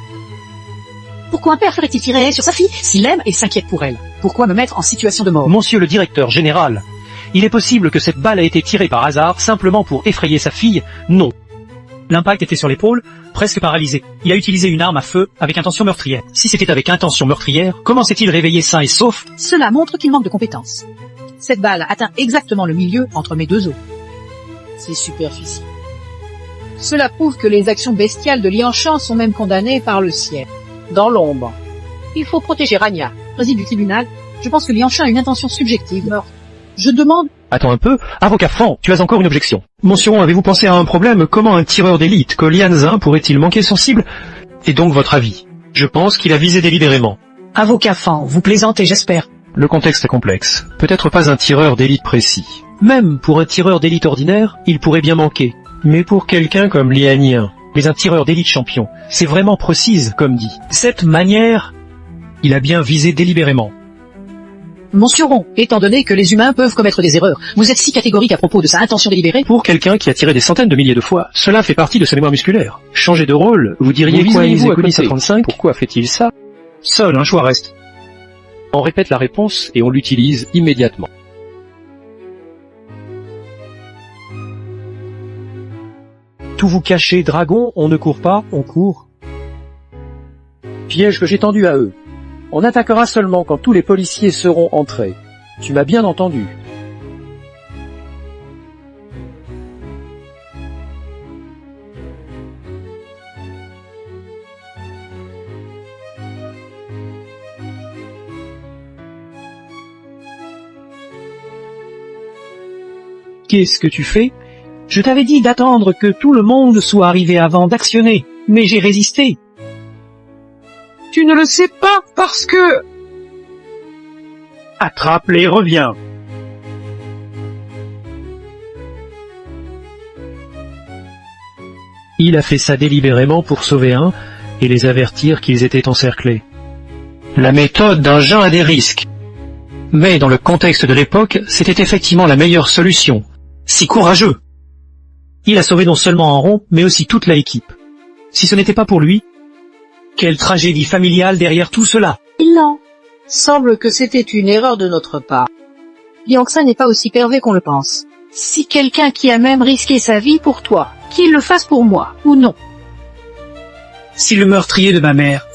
Speaker 6: Pourquoi un père ferait-il tirer sur sa fille s'il l'aime et s'inquiète pour elle? Pourquoi me mettre en situation de mort?
Speaker 2: Monsieur le directeur général, il est possible que cette balle ait été tirée par hasard simplement pour effrayer sa fille? Non. L'impact était sur l'épaule, presque paralysé. Il a utilisé une arme à feu avec intention meurtrière. Si c'était avec intention meurtrière, comment s'est-il réveillé sain et sauf?
Speaker 6: Cela montre qu'il manque de compétences. Cette balle atteint exactement le milieu entre mes 2 os. C'est superficiel. Cela prouve que les actions bestiales de Lianchan sont même condamnées par le ciel. Dans l'ombre. Il faut protéger Rania. Président du tribunal, je pense que Lianchan a une intention subjective. Meurtre. Je demande...
Speaker 3: Attends un peu, avocat franc, tu as encore une objection.
Speaker 4: Monsieur, avez-vous pensé à un problème? Comment un tireur d'élite, que Lianzin, pourrait-il manquer son cible? Et donc votre avis? Je pense qu'il a visé délibérément.
Speaker 9: Avocat Fan, vous plaisantez, j'espère.
Speaker 4: Le contexte est complexe. Peut-être pas un tireur d'élite précis.
Speaker 3: Même pour un tireur d'élite ordinaire, il pourrait bien manquer.
Speaker 4: Mais pour quelqu'un comme Lianien...
Speaker 3: Mais un tireur d'élite champion, c'est vraiment précise, comme dit.
Speaker 2: Cette manière,
Speaker 3: il a bien visé délibérément.
Speaker 5: Monsieur Ron, étant donné que les humains peuvent commettre des erreurs, vous êtes si catégorique à propos de sa intention délibérée.
Speaker 4: Pour quelqu'un qui a tiré des centaines de milliers de fois, cela fait partie de sa mémoire musculaire. Changer de rôle, vous diriez quoi,
Speaker 1: Visez-vous à
Speaker 4: Colis
Speaker 1: côté?
Speaker 4: 35?
Speaker 1: Pourquoi fait-il ça?
Speaker 3: Seul un choix reste.
Speaker 1: On répète la réponse et on l'utilise immédiatement.
Speaker 4: Tout vous cachez, dragon, on ne court pas, on court. Piège que j'ai tendu à eux. On attaquera seulement quand tous les policiers seront entrés. Tu m'as bien entendu.
Speaker 3: Qu'est-ce que tu fais? Je t'avais dit d'attendre que tout le monde soit arrivé avant d'actionner, mais j'ai résisté.
Speaker 9: Tu ne le sais pas parce que...
Speaker 3: Attrape-les, reviens.
Speaker 4: Il a fait ça délibérément pour sauver un et les avertir qu'ils étaient encerclés. La méthode d'un jeune a des risques. Mais dans le contexte de l'époque, c'était effectivement la meilleure solution. Si courageux! Il a sauvé non seulement Ron, mais aussi toute la équipe. Si ce n'était pas pour lui, quelle tragédie familiale derrière tout cela!
Speaker 6: Non. Semble que c'était une erreur de notre part. Liang-san n'est pas aussi pervers qu'on le pense. Si quelqu'un qui a même risqué sa vie pour toi, qu'il le fasse pour moi, ou non.
Speaker 3: Si le meurtrier de ma mère...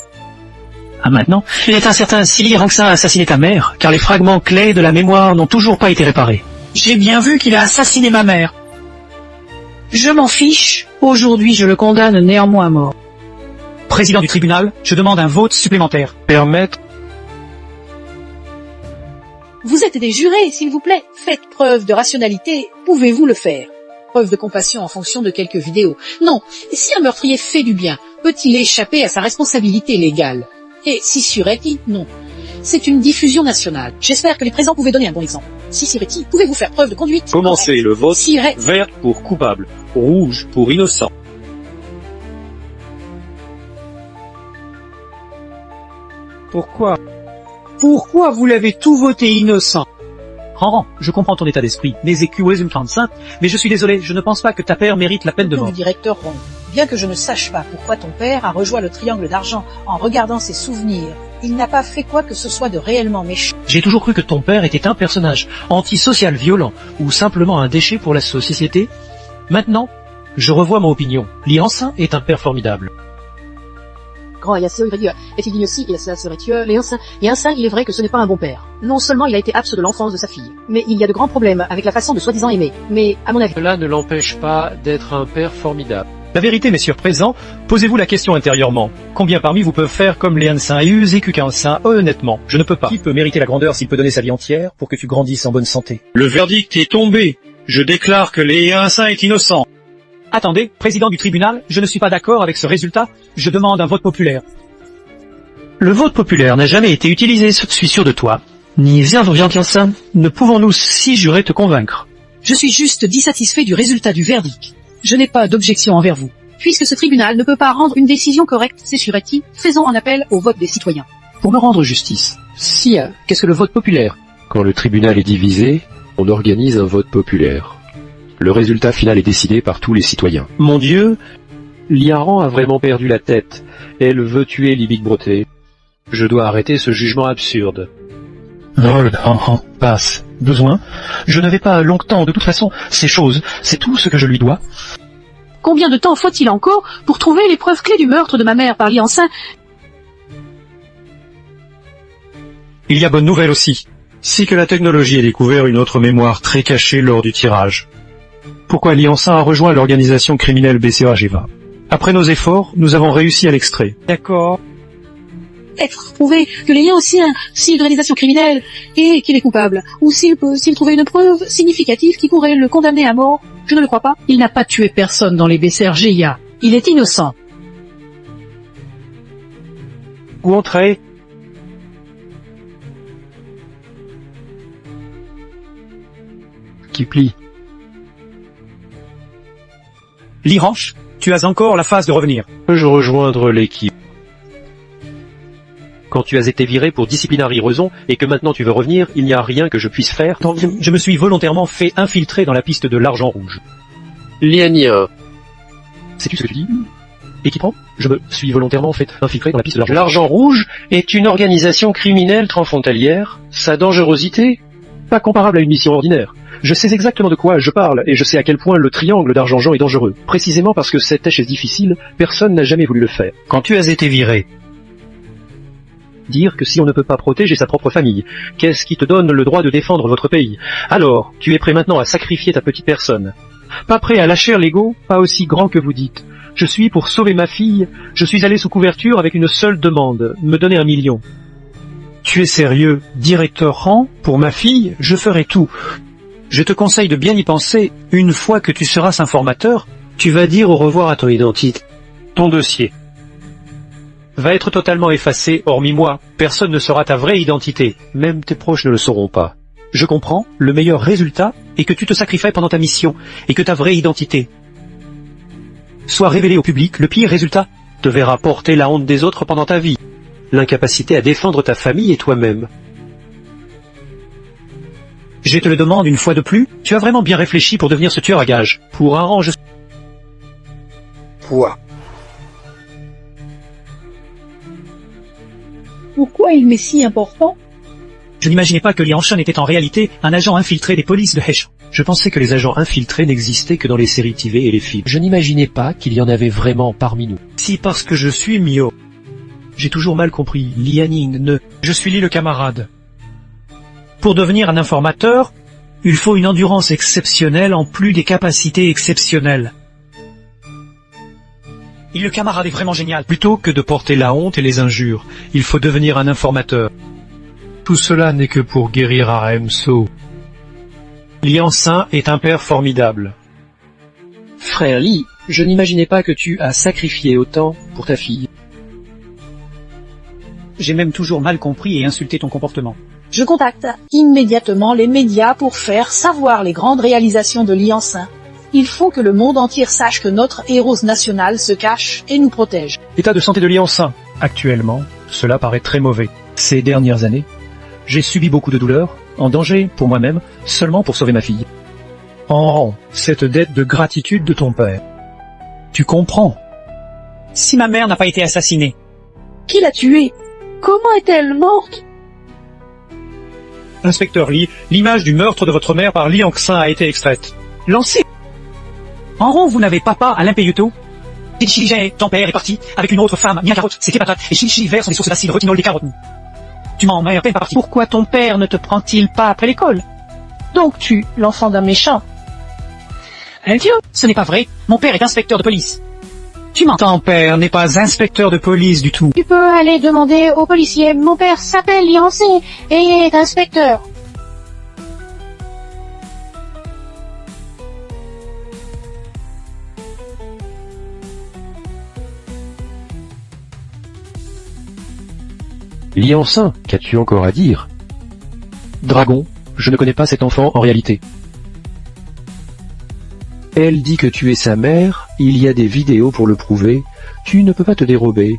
Speaker 4: Ah maintenant, il est incertain si Li Rangsa a assassiné ta mère, car les fragments clés de la mémoire n'ont toujours pas été réparés.
Speaker 9: J'ai bien vu qu'il a assassiné ma mère.
Speaker 6: Je m'en fiche. Aujourd'hui, je le condamne néanmoins à mort.
Speaker 3: Président du tribunal, je demande un vote supplémentaire.
Speaker 4: Permettre...
Speaker 6: Vous êtes des jurés, s'il vous plaît. Faites preuve de rationalité. Pouvez-vous le faire? Preuve de compassion en fonction de quelques vidéos. Non. Si un meurtrier fait du bien, peut-il échapper à sa responsabilité légale? Et si Sireti, non. C'est une diffusion nationale. J'espère que les présents pouvaient donner un bon exemple. Si Sireti, pouvez-vous faire preuve de conduite?
Speaker 7: Commencez le vote.
Speaker 6: Sireti.
Speaker 7: Vert pour coupable, rouge pour innocent.
Speaker 9: Pourquoi vous l'avez tout voté innocent?
Speaker 3: Ran, je comprends ton état d'esprit, mais écuez 35, mais je suis désolé, je ne pense pas que ta père mérite la peine de mort.
Speaker 6: Le directeur Ron. Bien que je ne sache pas pourquoi ton père a rejoint le triangle d'argent en regardant ses souvenirs, il n'a pas fait quoi que ce soit de réellement méchant.
Speaker 4: J'ai toujours cru que ton père était un personnage antisocial violent, ou simplement un déchet pour la société. Maintenant, je revois mon opinion. Li Rangsa est un père formidable.
Speaker 5: Grand Ayase est-il digne aussi, et ça serait tueur, les Yansin, il est vrai que ce n'est pas un bon père. Non seulement il a été absent de l'enfance de sa fille, mais il y a de grands problèmes avec la façon de soi-disant aimer. Mais, à mon avis...
Speaker 1: Cela ne l'empêche pas d'être un père formidable.
Speaker 4: La vérité, messieurs présents, posez-vous la question intérieurement. Combien parmi vous peuvent faire comme les Hansin et Zeku-Kansin? Honnêtement, je ne peux pas. Qui peut mériter la grandeur s'il peut donner sa vie entière pour que tu grandisses en bonne santé?
Speaker 7: Le verdict est tombé. Je déclare que Lee Hansin est innocent.
Speaker 3: Attendez, président du tribunal, je ne suis pas d'accord avec ce résultat, je demande un vote populaire.
Speaker 4: Le vote populaire n'a jamais été utilisé, je suis sûr de toi. Ni Zeku-Kansin, ne pouvons-nous si jurer te convaincre?
Speaker 5: Je suis juste dissatisfait du résultat du verdict. Je n'ai pas d'objection envers vous. Puisque ce tribunal ne peut pas rendre une décision correcte, c'est Sireti, faisons un appel au vote des citoyens.
Speaker 1: Pour me rendre justice, Sia, qu'est-ce que le vote populaire? Quand le tribunal est divisé, on organise un vote populaire. Le résultat final est décidé par tous les citoyens.
Speaker 4: Mon Dieu,
Speaker 1: Liaran a vraiment perdu la tête. Elle veut tuer Libic Broté. Je dois arrêter ce jugement absurde.
Speaker 4: passe. Besoin? Je n'avais pas longtemps, de toute façon, ces choses, c'est tout ce que je lui dois.
Speaker 5: Combien de temps faut-il encore pour trouver les preuves clés du meurtre de ma mère par Liansin?
Speaker 7: Il y a bonne nouvelle aussi. C'est que la technologie a découvert une autre mémoire très cachée lors du tirage. Pourquoi Li Hansin a rejoint l'organisation criminelle BCA-GEVA? Après nos efforts, nous avons réussi à l'extrait.
Speaker 9: D'accord.
Speaker 5: Être prouvé que l'ayant aussi un signe d'organisation criminelle et qu'il est coupable. Ou s'il trouvait une preuve significative qui pourrait le condamner à mort. Je ne le crois pas. Il n'a pas tué personne dans les BCRGIA. Il est innocent.
Speaker 4: Où entrer?
Speaker 1: Qui plie.
Speaker 3: Liranche, tu as encore la phase de revenir.
Speaker 1: Peux-je rejoindre l'équipe?
Speaker 3: Quand tu as été viré pour disciplinary raison et que maintenant tu veux revenir, il n'y a rien que je puisse faire. Je me suis volontairement fait infiltrer dans la piste de l'argent rouge.
Speaker 1: Lianien.
Speaker 3: Sais-tu ce que tu dis? Et qui prend? Je me suis volontairement fait infiltrer dans la piste de l'argent.
Speaker 4: L'argent rouge est une organisation criminelle transfrontalière. Sa dangerosité,
Speaker 3: Pas comparable à une mission ordinaire. Je sais exactement de quoi je parle, et je sais à quel point le triangle d'argent est dangereux. Précisément parce que cette tâche est difficile, personne n'a jamais voulu le faire.
Speaker 4: quand tu as été viré,
Speaker 3: Dire que si on ne peut pas protéger sa propre famille, qu'est-ce qui te donne le droit de défendre votre pays? Alors, tu es prêt maintenant à sacrifier ta petite personne. Pas prêt à lâcher l'ego, pas aussi grand que vous dites. Je suis pour sauver ma fille, je suis allé sous couverture avec une seule demande, me donner 1 million.
Speaker 4: tu es sérieux, directeur rang, pour ma fille, je ferai tout. Je te conseille de bien y penser. Une fois que tu seras informateur, tu vas dire au revoir à ton identité. Ton dossier va être totalement effacé, hormis moi. Personne ne saura ta vraie identité. Même tes proches ne le sauront pas. Je comprends, le meilleur résultat est que tu te sacrifies pendant ta mission, et que ta vraie identité soit révélée au public. Le pire résultat te verra porter la honte des autres pendant ta vie. L'incapacité à défendre ta famille et toi-même. Je te le demande une fois de plus, tu as vraiment bien réfléchi pour devenir ce tueur à gages. Pour un rang, je...
Speaker 10: Quoi?
Speaker 6: Pourquoi il m'est si important?
Speaker 3: Je n'imaginais pas que Li Hanshan était en réalité un agent infiltré des polices de Hesh.
Speaker 4: Je pensais que les agents infiltrés n'existaient que dans les séries TV et les films.
Speaker 3: Je n'imaginais pas qu'il y en avait vraiment parmi nous.
Speaker 4: Si parce que je suis Mio. J'ai toujours mal compris. Lianing ne... Je suis Li le camarade. Pour devenir un informateur, il faut une endurance exceptionnelle en plus des capacités exceptionnelles.
Speaker 3: Et le camarade est vraiment génial.
Speaker 4: Plutôt que de porter la honte et les injures, il faut devenir un informateur. Tout cela n'est que pour guérir Aremso. Liansin est un père formidable.
Speaker 3: Frère Li, je n'imaginais pas que tu as sacrifié autant pour ta fille.
Speaker 2: J'ai même toujours mal compris et insulté ton comportement.
Speaker 6: Je contacte immédiatement les médias pour faire savoir les grandes réalisations de Liansin. Il faut que le monde entier sache que notre héros national se cache et nous protège.
Speaker 4: L'état de santé de Liansin. Actuellement, cela paraît très mauvais. Ces dernières années, j'ai subi beaucoup de douleurs,
Speaker 3: En danger pour moi-même, seulement pour sauver ma fille.
Speaker 4: en rang cette dette de gratitude de ton père. Tu comprends?
Speaker 2: Si ma mère n'a pas été assassinée,
Speaker 6: Qui l'a tuée? Comment est-elle morte?
Speaker 4: Inspecteur Li, l'image du meurtre de votre mère par Li Hanshan a été extraite.
Speaker 2: lancez. En rond, vous n'avez papa à l'impéuto. Et chili ton père est parti avec une autre femme, Mia Carotte, c'était patates, et chili vert sont des sources d'acide retinol des carottes. Tu m'en mets pas parti. Pourquoi ton père ne te prend-il pas après l'école?
Speaker 6: Donc tu, l'enfant d'un méchant.
Speaker 2: Dieu, ce n'est pas vrai. Mon père est inspecteur de police. Tu mens.
Speaker 4: Ton père n'est pas inspecteur de police du tout.
Speaker 5: Tu peux aller demander au policier. Mon père s'appelle Liancé et est inspecteur.
Speaker 3: Liansin, qu'as-tu encore à dire? Dragon, je ne connais pas cet enfant en réalité. Elle dit que tu es sa mère, il y a des vidéos pour le prouver, tu ne peux pas te dérober.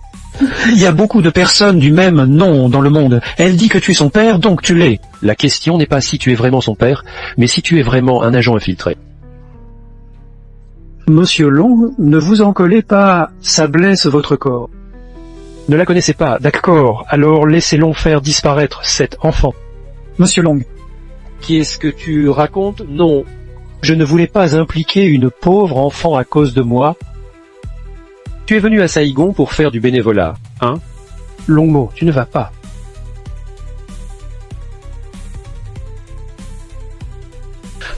Speaker 4: Il y a beaucoup de personnes du même nom dans le monde. Elle dit que tu es son père, donc tu l'es.
Speaker 3: La question n'est pas si tu es vraiment son père, mais si tu es vraiment un agent infiltré.
Speaker 4: Monsieur Long, ne vous en collez pas, ça blesse votre corps.
Speaker 3: Ne la connaissez pas,
Speaker 4: D'accord, alors laissez Long faire disparaître cet enfant.
Speaker 2: Monsieur Long,
Speaker 3: Qu'est-ce que tu racontes? Non.
Speaker 4: Je ne voulais pas impliquer une pauvre enfant à cause de moi.
Speaker 3: Tu es venu à Saïgon pour faire du bénévolat, hein?
Speaker 4: Longmo, tu ne vas pas.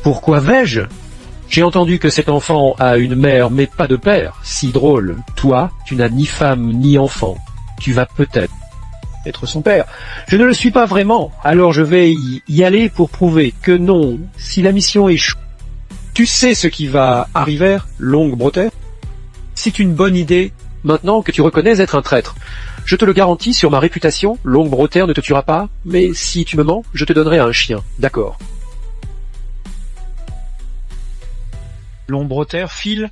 Speaker 4: Pourquoi vais-je?
Speaker 3: J'ai entendu que cet enfant a une mère mais pas de père. Si drôle. Toi, tu n'as ni femme ni enfant. Tu vas peut-être
Speaker 4: Être son père. Je ne le suis pas vraiment, alors je vais y aller pour prouver que non, si la mission échoue. Tu sais ce qui va arriver, Longue Brother? C'est une bonne idée.
Speaker 3: maintenant que tu reconnais être un traître. Je te le garantis sur ma réputation, Longue Brother ne te tuera pas, mais si tu me mens, je te donnerai un chien. D'accord.
Speaker 4: L'Ombroter file.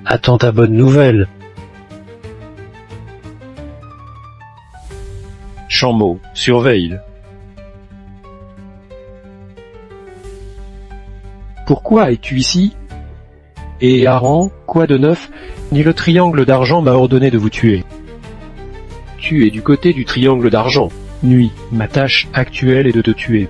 Speaker 4: Attends ta bonne nouvelle. Chameau, surveille. Pourquoi es-tu ici? Et Aran, quoi de neuf? Ni le triangle d'argent m'a ordonné de vous tuer. Tu es du côté du triangle d'argent. Nuit, ma tâche actuelle est de te tuer.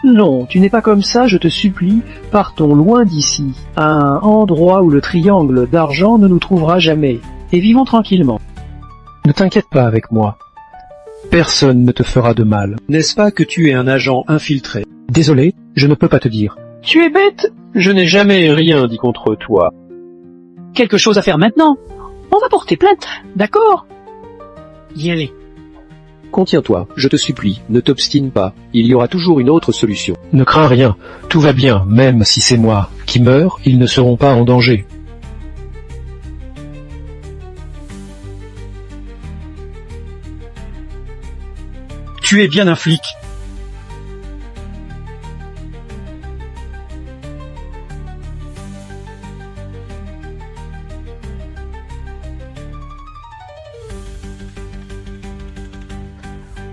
Speaker 2: Non, tu n'es pas comme ça, je te supplie, partons loin d'ici, à un endroit où le triangle d'argent ne nous trouvera jamais, et vivons tranquillement.
Speaker 4: Ne t'inquiète pas avec moi. Personne ne te fera de mal. N'est-ce pas que tu es un agent infiltré? Désolé, je ne peux pas te dire.
Speaker 2: Tu es bête?
Speaker 4: Je n'ai jamais rien dit contre toi.
Speaker 9: Quelque chose à faire maintenant. On va porter plainte, d'accord? Y aller.
Speaker 4: Contiens-toi, je te supplie, ne t'obstine pas. Il y aura toujours une autre solution. Ne crains rien, tout va bien, même si c'est moi qui meurs, ils ne seront pas en danger.
Speaker 3: Tu es bien un flic.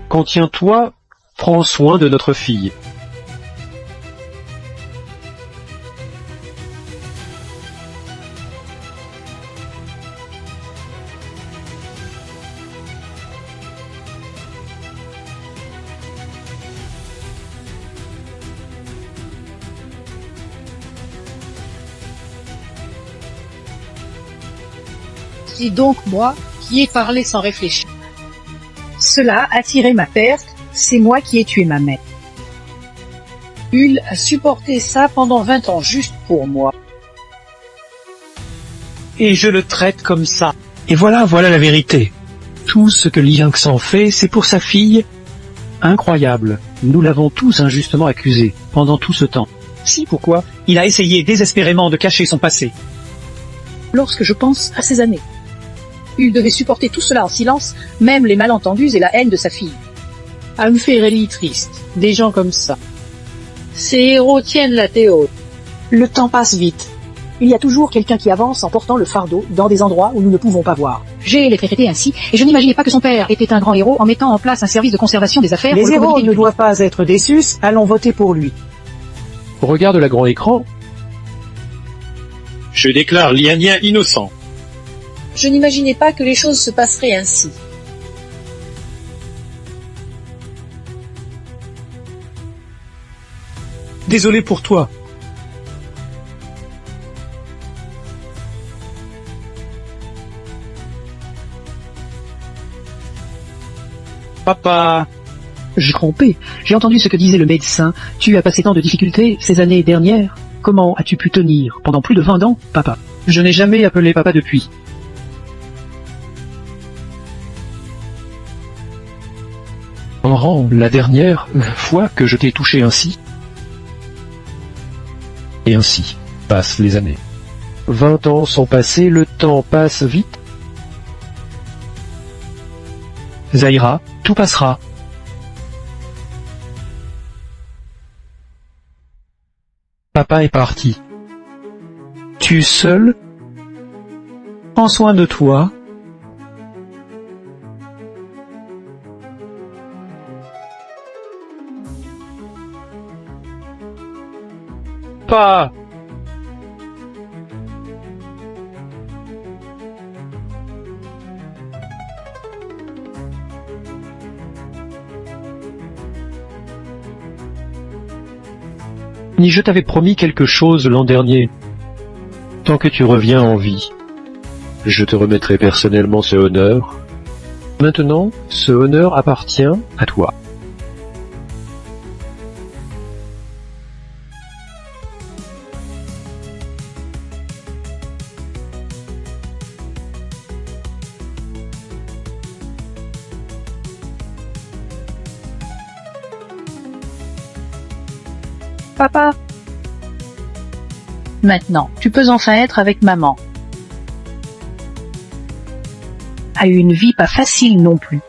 Speaker 4: Contiens-toi, prends soin de notre fille.
Speaker 6: C'est donc moi qui ai parlé sans réfléchir. Cela a tiré ma perte, c'est moi qui ai tué ma mère. Hul a supporté ça pendant 20 ans juste pour moi.
Speaker 3: Et je le traite comme ça.
Speaker 7: Et voilà la vérité. Tout ce que Li Yangsan fait, c'est pour sa fille. Incroyable. Nous l'avons tous injustement accusé pendant tout ce temps.
Speaker 3: Si, pourquoi? Il a essayé désespérément de cacher son passé.
Speaker 6: Lorsque je pense à ces années, Hul devait supporter tout cela en silence, même les malentendus et la haine de sa fille. À me faire triste, des gens comme ça. Ces héros tiennent la théorie.
Speaker 8: Le temps passe vite. Il y a toujours quelqu'un qui avance en portant le fardeau dans des endroits où nous ne pouvons pas voir.
Speaker 5: J'ai les traité ainsi, et je n'imaginais pas que son père était un grand héros en mettant en place un service de conservation des affaires.
Speaker 8: Les
Speaker 5: pour le
Speaker 8: héros
Speaker 5: comité
Speaker 8: ne
Speaker 5: du
Speaker 8: doivent pas être déçus, allons voter pour lui.
Speaker 4: Regarde la grand écran.
Speaker 7: Je déclare Lianien innocent.
Speaker 6: Je n'imaginais pas que les choses se passeraient ainsi.
Speaker 3: Désolé pour toi. Papa.
Speaker 9: J'ai trompé. J'ai entendu ce que disait le médecin. Tu as passé tant de difficultés ces années dernières. Comment as-tu pu tenir pendant plus de 20 ans, papa?
Speaker 2: Je n'ai jamais appelé papa depuis.
Speaker 4: Enran, la dernière fois que je t'ai touché ainsi. Et ainsi passent les années. 20 ans sont passés, le temps passe vite. Zaira, tout passera. Papa est parti. Tu seul? Prends soin de toi. Pas. Ni je t'avais promis quelque chose l'an dernier. Tant que tu reviens en vie, je te remettrai personnellement ce honneur. Maintenant, ce honneur appartient à toi.
Speaker 6: Papa. Maintenant, tu peux enfin être avec maman. A eu une vie pas facile non plus.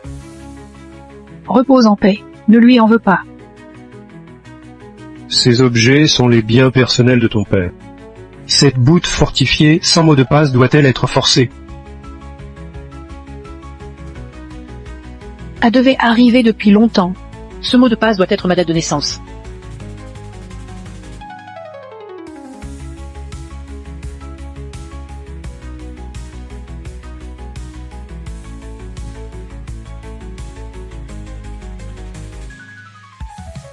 Speaker 6: Repose en paix, ne lui en veux pas.
Speaker 4: Ces objets sont les biens personnels de ton père. Cette boute fortifiée sans mot de passe doit-elle être forcée?
Speaker 5: Elle devait arriver depuis longtemps. Ce mot de passe doit être ma date de naissance.